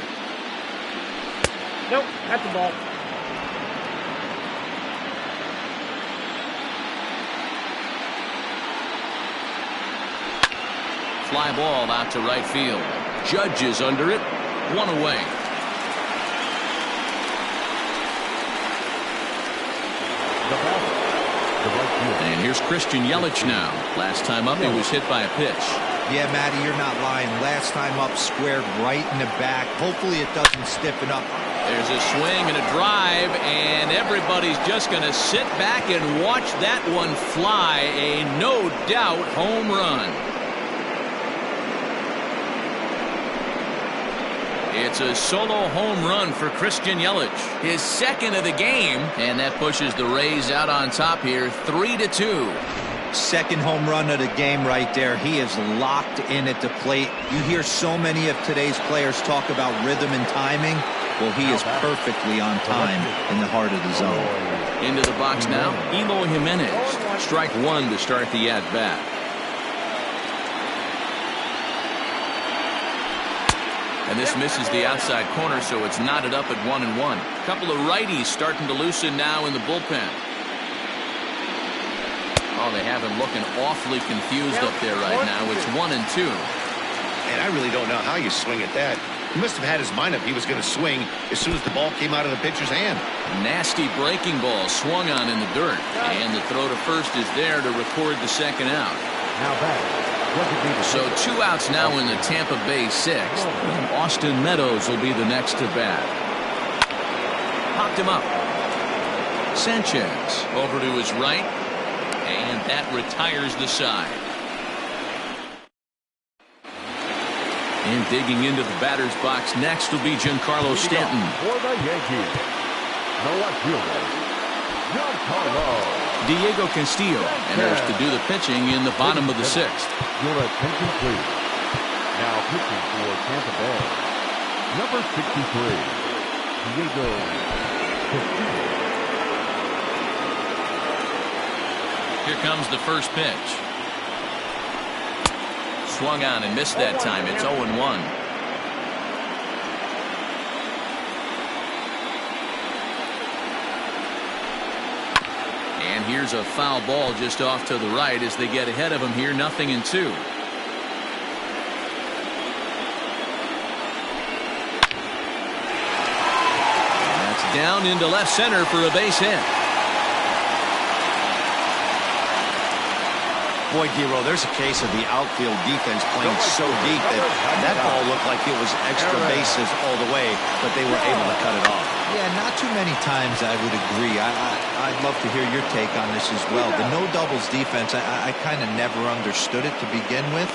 Nope, that's the ball. Fly ball out to right field. Judge is under it. 1 away. And here's Christian Yelich now. Last time up, he was hit by a pitch. Yeah, Matty, you're not lying. Last time up, squared right in the back. Hopefully it doesn't stiffen up. There's a swing and a drive, and everybody's just going to sit back and watch that one fly. A no-doubt home run. It's a solo home run for Christian Yelich, his 2nd of the game, and that pushes the Rays out on top here, 3-2. 2nd home run of the game right there. He is locked in at the plate. You hear so many of today's players talk about rhythm and timing. Well, he is perfectly on time in the heart of the zone. Into the box now, Eloy Jimenez. Strike 1 to start the at-bat. And this misses the outside corner, so it's knotted up at 1-1. A couple of righties starting to loosen now in the bullpen. Oh, they have him looking awfully confused up there right now. It's 1-2. And I really don't know how you swing at that. He must have had his mind up he was going to swing as soon as the ball came out of the pitcher's hand. Nasty breaking ball swung on in the dirt. And the throw to first is there to record the second out. Now back. So 2 outs now in the Tampa Bay sixth. And Austin Meadows will be the next to bat. Popped him up. Sanchez over to his right. And that retires the side. And digging into the batter's box next will be Giancarlo Stanton. For the Yankees, the left fielder, Giancarlo. Diego Castillo enters to do the pitching in the bottom of the sixth. Your attention, please. Now pitching for Tampa Bay, number 63, Diego Castillo. Here comes the first pitch. Swung on and missed that time. It's 0-1. And here's a foul ball just off to the right as they get ahead of him here. 0-2. That's down into left center for a base hit. Boy, Dero, there's a case of the outfield defense playing so deep that ball looked like it was extra bases all the way, but they were able to cut it off. Yeah, not too many times I would agree. I'd love to hear your take on this as well. The no doubles defense, I kind of never understood it to begin with.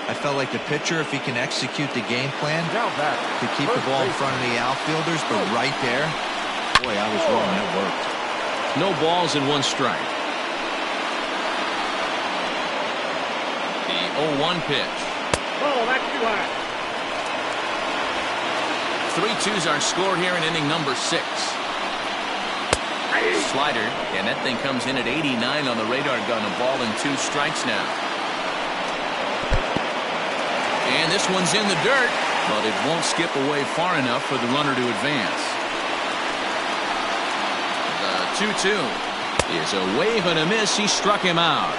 I felt like the pitcher, if he can execute the game plan, could keep the ball in front of the outfielders, but right there, boy, I was wrong. That worked. No balls and 1 strike. The 0-1 pitch. Oh, that's too high. 3-2's our score here in inning number 6. Slider, and that thing comes in at 89 on the radar gun. A ball and 2 strikes now. And this one's in the dirt, but it won't skip away far enough for the runner to advance. The 2-2 is a wave and a miss. He struck him out.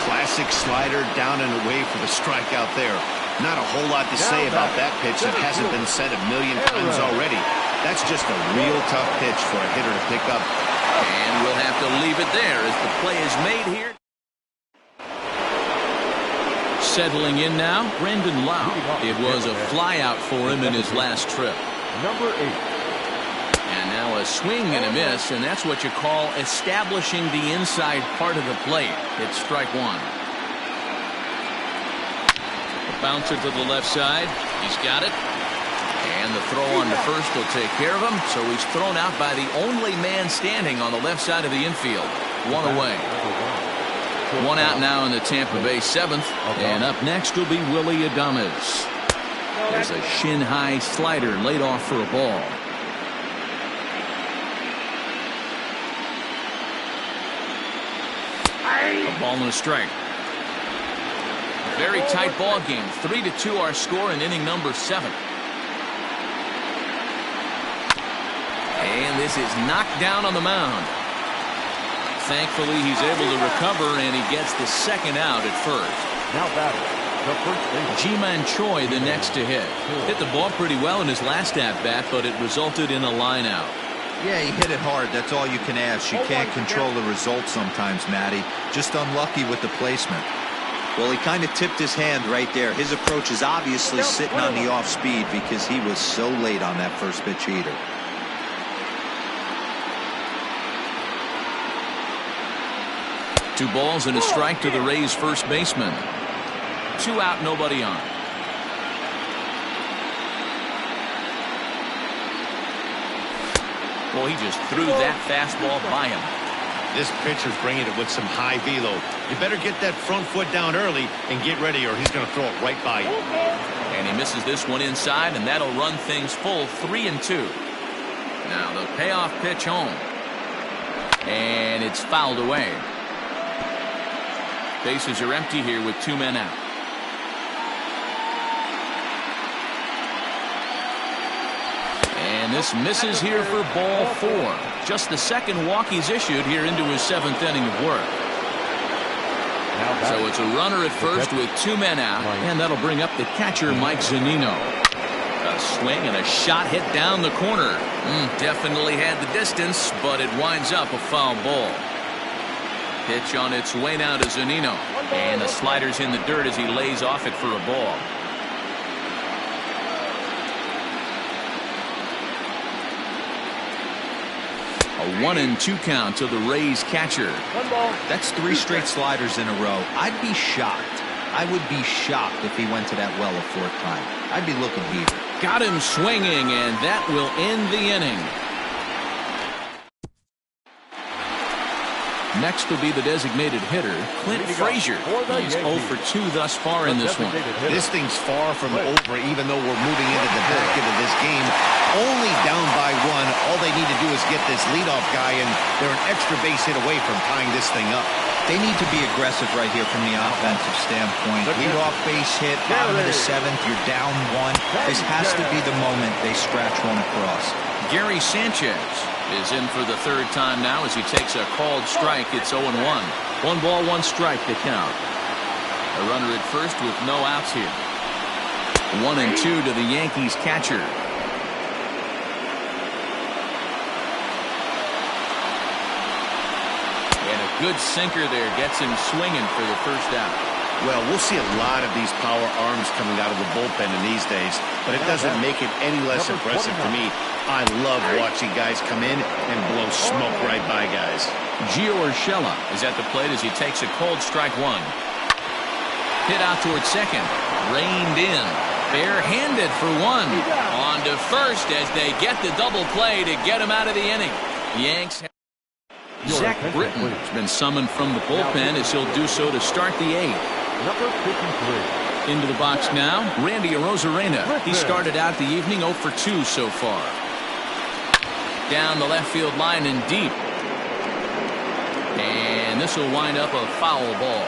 Classic slider down and away for the strikeout there. Not a whole lot to say about that pitch that hasn't been said a million times already. That's just a real tough pitch for a hitter to pick up. And we'll have to leave it there as the play is made here. Settling in now, Brandon Lau. It was a flyout for him in his last trip. Number 8. And now a swing and a miss, and that's what you call establishing the inside part of the plate. It's strike 1. A bouncer to the left side. He's got it. And the throw on to first will take care of him. So he's thrown out by the only man standing on the left side of the infield. 1 away. 1 out now in the Tampa Bay 7th. And up next will be Willy Adames. There's a shin-high slider laid off for a ball. A ball and a strike. Very tight ball game. 3-2 our score in inning number 7. And this is knocked down on the mound. Thankfully, he's able to recover, and he gets the second out at first. Now batting, the first base. Ji-Man Choi the next to hit. Hit the ball pretty well in his last at-bat, but it resulted in a line out. Yeah, he hit it hard. That's all you can ask. You can't control the result sometimes, Matty. Just unlucky with the placement. Well, he kind of tipped his hand right there. His approach is obviously sitting on the off speed because he was so late on that first pitch heater. Two balls and a strike to the Rays first baseman. 2 out, nobody on. Well, he just threw that fastball by him. This pitcher's bringing it with some high velo. You better get that front foot down early and get ready, or he's going to throw it right by you. And he misses this one inside, and that'll run things full. 3-2. Now the payoff pitch home. And it's fouled away. Bases are empty here with 2 men out. this misses here for ball 4. Just the second walk he's issued here into his 7th inning of work. So it's a runner at first with 2 men out, and that'll bring up the catcher, Mike Zunino. A swing and a shot hit down the corner. Definitely had the distance, but it winds up a foul ball. Pitch on its way now to Zunino, and the slider's in the dirt as he lays off it for a ball. A 1-2 count to the Rays catcher. That's 3 straight sliders in a row. I'd be shocked. I would be shocked if he went to that well a 4th time. I'd be looking here. Got him swinging, and that will end the inning. Next will be the designated hitter, Clint Frazier. He's 0 for 2 thus far in this one. This thing's far from over, even though we're moving into the back end of this game. Only down by 1. All they need to do is get this leadoff guy, and they're an extra base hit away from tying this thing up. They need to be aggressive right here from the offensive standpoint. Leadoff base hit, bottom of the 7th, you're down 1. This has to be the moment they scratch one across. Gary Sanchez is in for the 3rd time now as he takes a called strike. It's 0-1. 1 ball, 1 strike to count. A runner at first with no outs here. 1-2 to the Yankees catcher. And a good sinker there gets him swinging for the 1st out. Well, we'll see a lot of these power arms coming out of the bullpen in these days, but it doesn't make it any less impressive to me. I love watching guys come in and blow smoke right by guys. Gio Urshela is at the plate as he takes a cold strike 1. Hit out towards second. Reined in. Barehanded for 1. On to first as they get the double play to get him out of the inning. Yanks. Zach Britton has been summoned from the bullpen as he'll do so to start the 8th. Number 53. Into the box now, Randy Arozarena. He started out the evening 0 for 2 so far. Down the left field line and deep. And this will wind up a foul ball.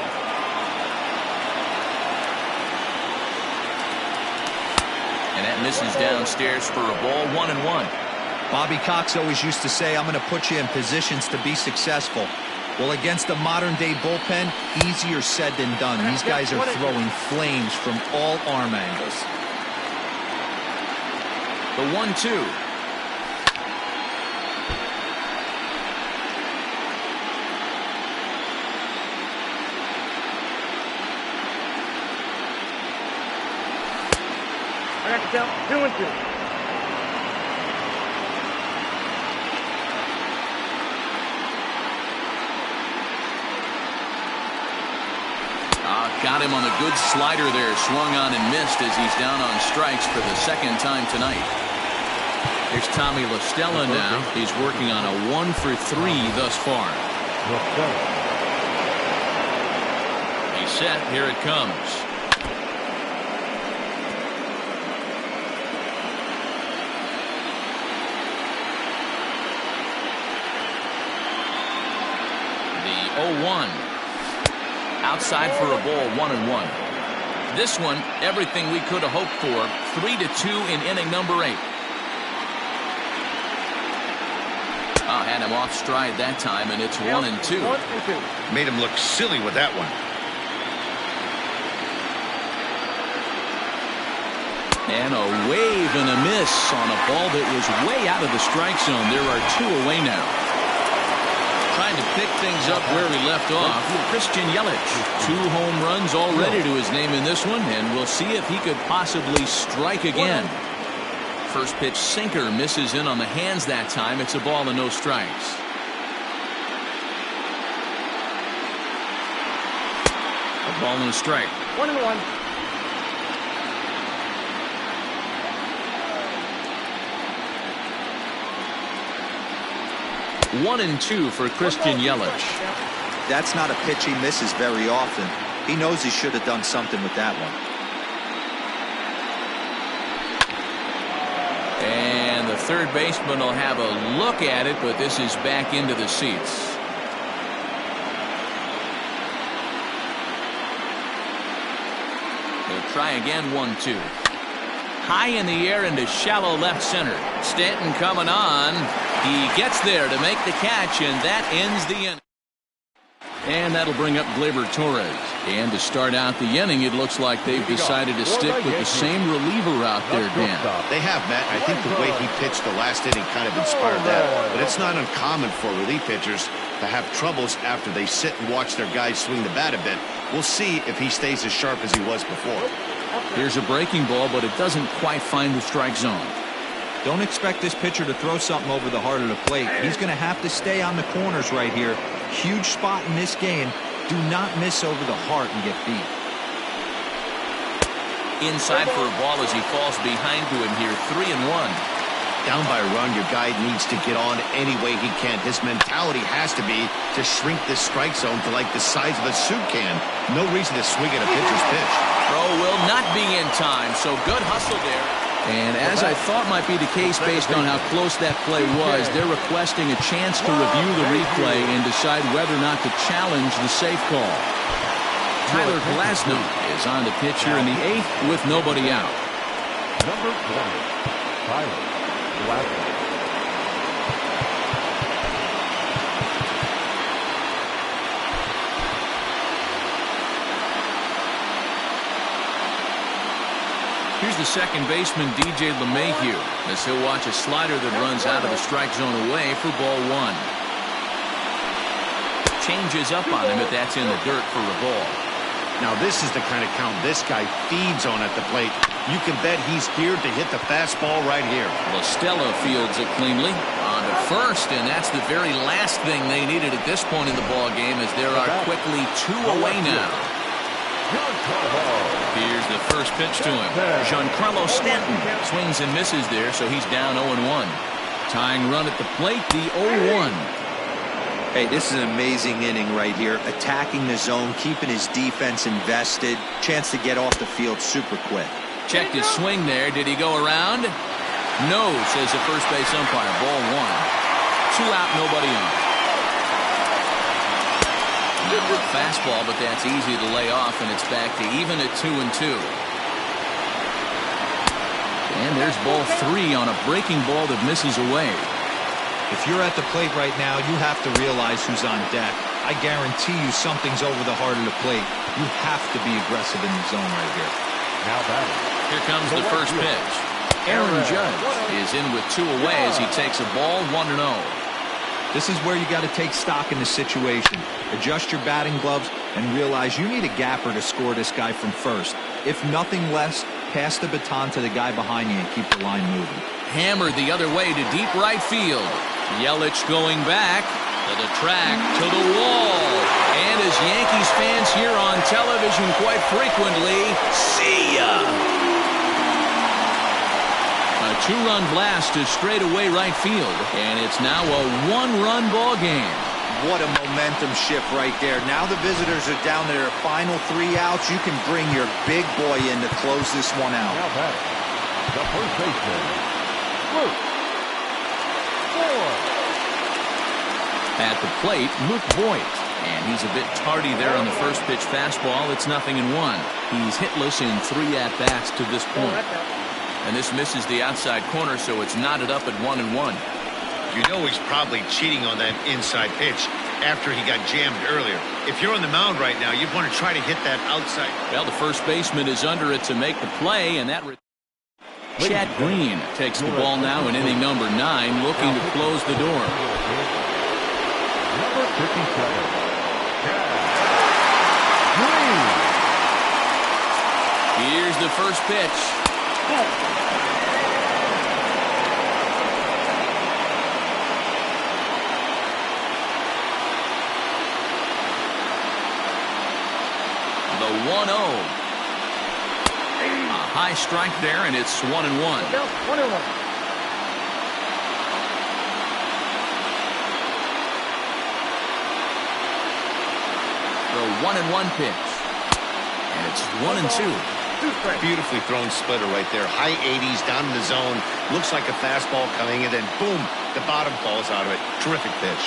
And that misses downstairs for a ball. 1-1. Bobby Cox always used to say, I'm going to put you in positions to be successful. Well, against a modern-day bullpen, easier said than done. These guys are throwing flames from all arm angles. The 1-2. I got to count 2-2. 'Got him on a good slider there. Swung on and missed as he's down on strikes for the 2nd time tonight. Here's Tommy La Stella now. He's working on a 1 for 3 thus far. He's set. Here it comes. The 0-1. Outside for a ball. 1-1. This one, everything we could have hoped for. 3-2 in inning number 8. Had him off stride that time, and it's 1-2. Made him look silly with that one. And a wave and a miss on a ball that was way out of the strike zone. There are 2 away now. Trying to pick things up where we left off. Christian Yelich, 2 home runs already to his name in this one, and we'll see if he could possibly strike again. First pitch sinker misses in on the hands that time. It's a ball and no strikes. A ball and a strike. 1-1. 1-2 for Christian Yelich. That's not a pitch he misses very often. He knows he should have done something with that one. And the third baseman will have a look at it, but this is back into the seats. He'll try again. 1-2. high in the air into shallow left center. Stanton coming on. He gets there to make the catch, and that ends the inning. And that'll bring up Gleyber Torres. And to start out the inning, it looks like they've decided to stick with the same reliever out there, Dan. They have, Matt. I think the way he pitched the last inning kind of inspired that. But it's not uncommon for relief pitchers to have troubles after they sit and watch their guys swing the bat a bit. We'll see if he stays as sharp as he was before. Here's a breaking ball, but it doesn't quite find the strike zone. Don't expect this pitcher to throw something over the heart of the plate. He's going to have to stay on the corners right here. Huge spot in this game. Do not miss over the heart and get beat. Inside for a ball as he falls behind to him here. 3-1. Down by a run, your guy needs to get on any way he can. His mentality has to be to shrink this strike zone to like the size of a soup can. No reason to swing at a pitcher's pitch. Throw will not be in time, so good hustle there. And as I thought might be the case based on how close that play was, they're requesting a chance to review the replay and decide whether or not to challenge the safe call. Tyler Glasnow is on the pitch here in the 8th with nobody out. Number 20, Tyler Glasnow. Here's the second baseman, DJ LeMahieu, as he'll watch a slider that runs out of the strike zone away for ball 1. Changes up on him if that's in the dirt for a ball. Now this is the kind of count this guy feeds on at the plate. You can bet he's geared to hit the fastball right here. Listella fields it cleanly on to first, and that's the very last thing they needed at this point in the ball game, as there are quickly 2 away now. Here's the first pitch to him. Giancarlo Stanton swings and misses there, so he's down 0-1. Tying run at the plate, the 0-1. Hey, this is an amazing inning right here. Attacking the zone, keeping his defense invested. Chance to get off the field super quick. Checked his swing there. Did he go around? No, says the first base umpire. Ball 1. 2 out, nobody on. Now a fastball, but that's easy to lay off, and it's back to even at 2-2. And there's ball 3 on a breaking ball that misses away. If you're at the plate right now, you have to realize who's on deck. I guarantee you something's over the heart of the plate. You have to be aggressive in the zone right here. Now batting. Here comes the first pitch. Aaron Judge is in with 2 away as he takes a ball 1-0. This is where you got to take stock in the situation. Adjust your batting gloves and realize you need a gapper to score this guy from first. If nothing less, pass the baton to the guy behind you and keep the line moving. Hammered the other way to deep right field. Yelich going back to the track, to the wall. And as Yankees fans hear on television quite frequently, see ya! A 2-run blast to straightaway right field, and it's now a 1-run ball game. What a momentum shift right there. Now the visitors are down to their final 3 outs. You can bring your big boy in to close this one out. Now batting. The first baseman, Luke Voigt. At the plate, Luke Voigt. And he's a bit tardy there on the first pitch fastball. It's 0-1. He's hitless in 3 at-bats to this point. And this misses the outside corner, so it's knotted up at 1-1. You know he's probably cheating on that inside pitch after he got jammed earlier. If you're on the mound right now, you'd want to try to hit that outside. Well, the first baseman is under it to make the play, and that... Chad Green takes the ball now in inning number 9, looking to close the door. Number 57, Chad Green. Here's the first pitch. The 1-0. A high strike there, and it's 1-1. 1-1. The 1-1 pitch. And it's 1-2. Beautifully thrown splitter right there. High 80s down in the zone. Looks like a fastball coming, and then boom, the bottom falls out of it. Terrific pitch.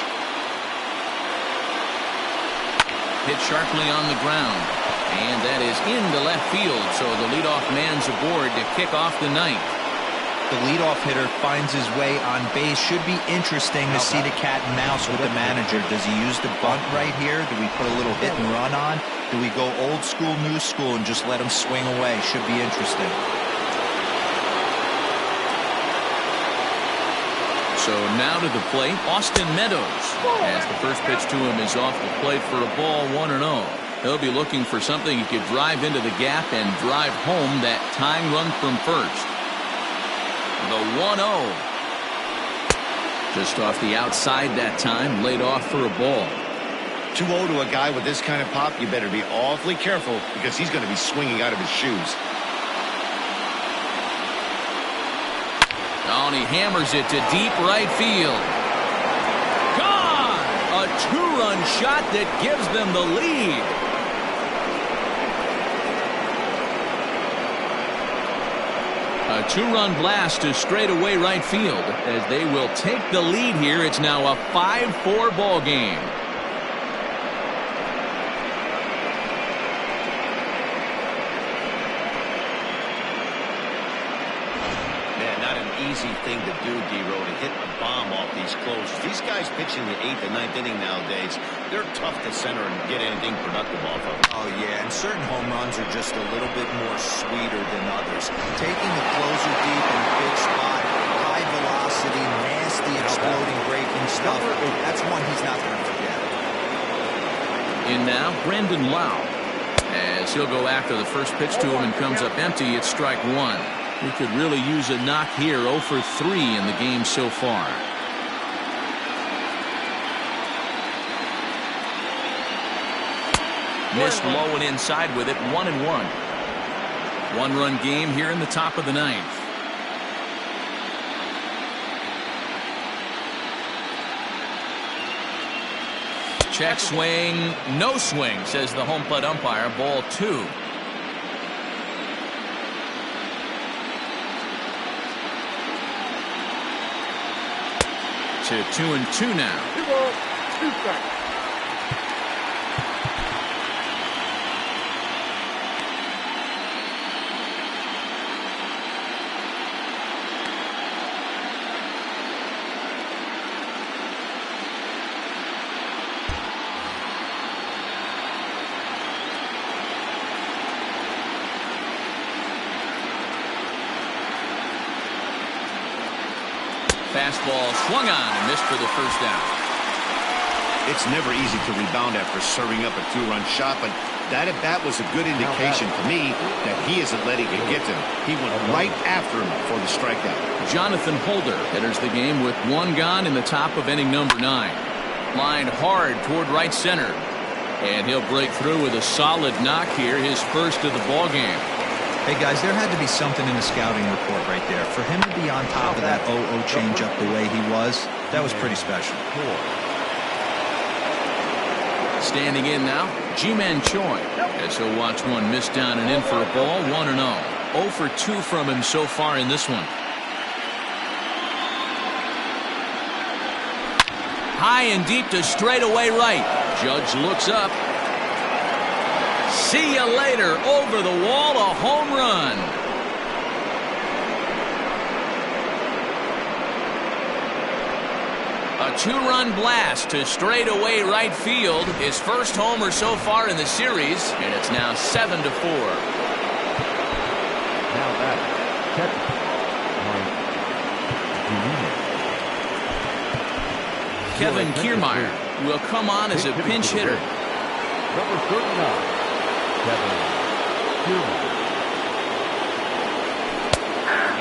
Hit sharply on the ground. And that is into left field, so the leadoff man's aboard to kick off the ninth. The leadoff hitter finds his way on base. Should be interesting to see the cat and mouse with the manager. Does he use the bunt right here? Do we put a little hit and run on? Do we go old school, new school, and just let him swing away? Should be interesting. So now to the plate, Austin Meadows. As the first pitch to him is off the plate for a ball, 1-0. He'll be looking for something he could drive into the gap and drive home that tying run from first. The 1-0. Just off the outside that time, laid off for a ball. 2-0 to a guy with this kind of pop, you better be awfully careful because he's going to be swinging out of his shoes. Oh, and he hammers it to deep right field. Gone! A two-run shot that gives them the lead. A two-run blast to straightaway right field as they will take the lead here. It's now a 5-4 ball game. Man, not an easy thing to do, D-Row, to hit the bomb off these closers. These guys pitching the 8th and 9th inning nowadays, they're tough to center and get anything productive off of. Oh, yeah, and certain home runs are just a little bit more sweeter than others. Taking the closer deep in a big spot, high velocity, nasty, exploding, breaking stuff, that's one he's not going to forget. In now, Brendan Lau. As he'll go after the first pitch to him and comes up empty, it's strike one. We could really use a knock here. 0 for 3 in the game so far. Missed low and inside with it. 1-1. One-run game here in the top of the ninth. Check swing. No swing, says the home plate umpire. Ball 2. To 2-2 now. 2 balls, 2 strikes. Fastball swung on and missed for the first down. It's never easy to rebound after serving up a two-run shot, but that at bat was a good indication to me that he isn't letting it get to him. He went right after him for the strikeout. Jonathan Holder enters the game with 1 gone in the top of inning number 9. Lined hard toward right center. And he'll break through with a solid knock here, his first of the ball game. Hey, guys, there had to be something in the scouting report right there. For him to be on top of that 0-0 changeup the way he was, that was pretty special. Standing in now, Ji-Man Choi. As he'll watch one miss down and in for a ball, 1-0. 0 for 2 from him so far in this one. High and deep to straightaway right. Judge looks up. See you later. Over the wall, a home run. A 2-run blast to straightaway right field. His first homer so far in the series, and it's now 7-4. Now that Kevin Kiermaier will come on as a pinch hitter. Number 39.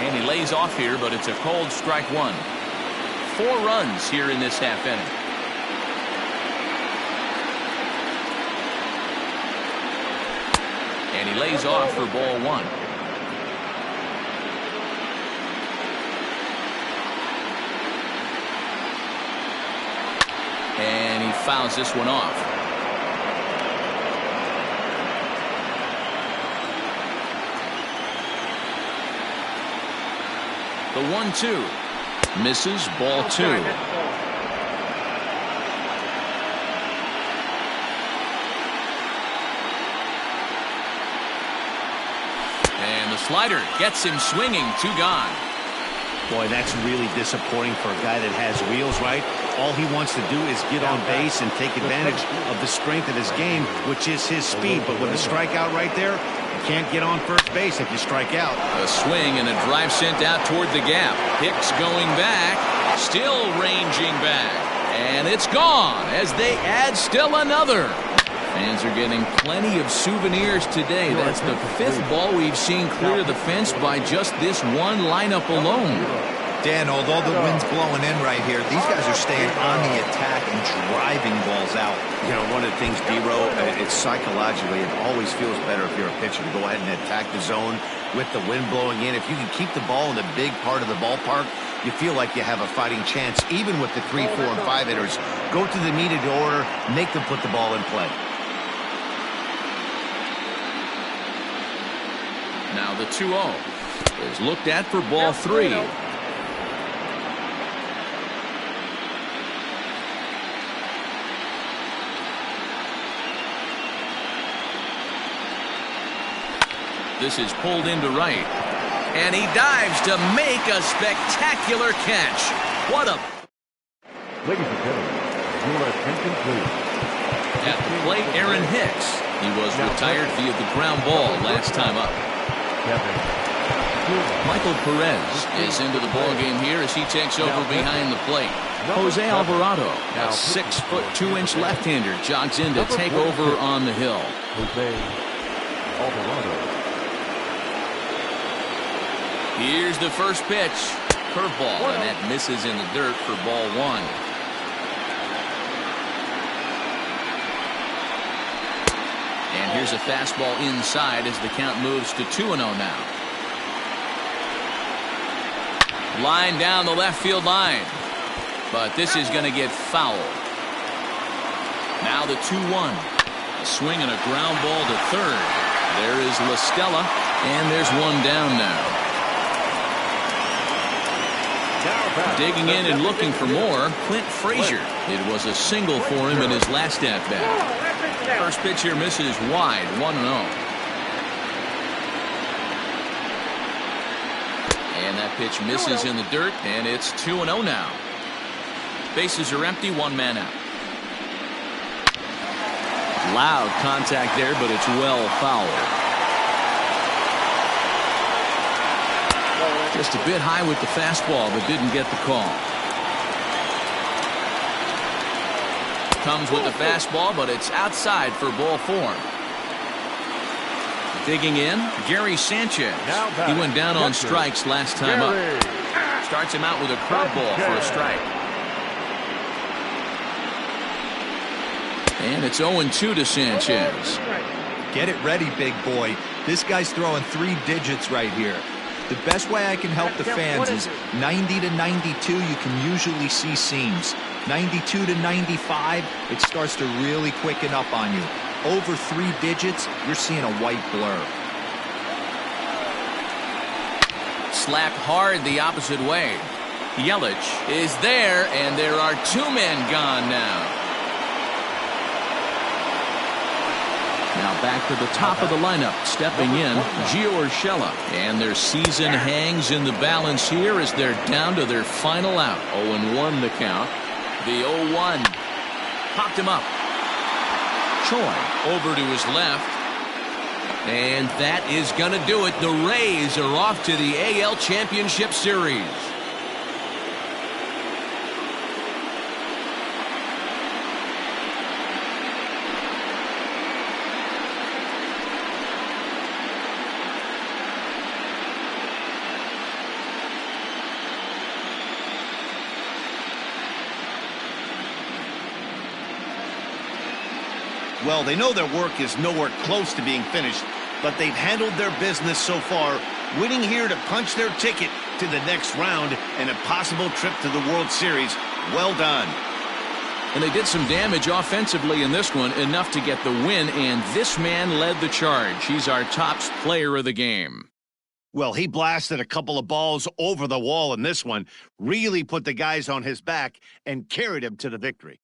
And he lays off here, but it's a cold strike one. 4 runs here in this half inning. And he lays off for ball 1. And he fouls this one off. The 1-2 misses, ball 2. And the slider gets him swinging. 2 gone. Boy, that's really disappointing for a guy that has wheels, right? All he wants to do is get on base and take advantage of the strength of his game, which is his speed. But with a strikeout right there, you can't get on first base if you strike out. A swing and a drive sent out toward the gap. Hicks going back, still ranging back. And it's gone as they add still another. Fans are getting plenty of souvenirs today. That's the 5th ball we've seen clear the fence by just this one lineup alone. Dan, although the wind's blowing in right here, these guys are staying on the attack and driving balls out. You know, one of the things, D-Row, it's psychologically, it always feels better if you're a pitcher to go ahead and attack the zone with the wind blowing in. If you can keep the ball in the big part of the ballpark, you feel like you have a fighting chance, even with the 3, 4, and 5 hitters. Go to the needed order, make them put the ball in play. Now the 2-0 is looked at for ball 3. This is pulled into right. And he dives to make a spectacular catch. What a... Ladies and gentlemen, your attention please. At the plate, Aaron Hicks. He was retired via the ground ball last time up. Michael Perez is into the ball game here as he takes over behind the plate. Jose Alvarado, a 6'2" left-hander, jogs in to take over on the hill. Jose Alvarado. Here's the first pitch. Curveball, and that misses in the dirt for ball 1. And here's a fastball inside as the count moves to 2-0 now. Line down the left field line. But this is going to get foul. Now the 2-1. A swing and a ground ball to third. There is La Stella, and there's one down now. Digging in and looking for more, Clint Frazier. It was a single for him in his last at-bat. First pitch here misses wide, 1-0. And that pitch misses in the dirt, and it's 2-0 now. Bases are empty, 1 man out. Loud contact there, but it's well fouled. Just a bit high with the fastball, but didn't get the call. Comes with the fastball, but it's outside for ball 4. Digging in, Gary Sanchez. He went down on strikes last time up. Starts him out with a curveball for a strike. And it's 0-2 to Sanchez. Get it ready, big boy. This guy's throwing 3 digits right here. The best way I can help the fans is 90 to 92, you can usually see seams. 92 to 95, it starts to really quicken up on you. Over 3 digits, you're seeing a white blur. Slapped hard the opposite way. Yelich is there, and there are 2 men gone now. Now back to the top of the lineup, stepping in, Gio Urshela. And their season hangs in the balance here as they're down to their final out. 0-1 the count. The 0-1 popped him up. Choi over to his left. And that is going to do it. The Rays are off to the AL Championship Series. Well, they know their work is nowhere close to being finished, but they've handled their business so far, winning here to punch their ticket to the next round and a possible trip to the World Series. Well done. And they did some damage offensively in this one, enough to get the win, and this man led the charge. He's our top player of the game. Well, he blasted a couple of balls over the wall in this one, really put the guys on his back and carried him to the victory.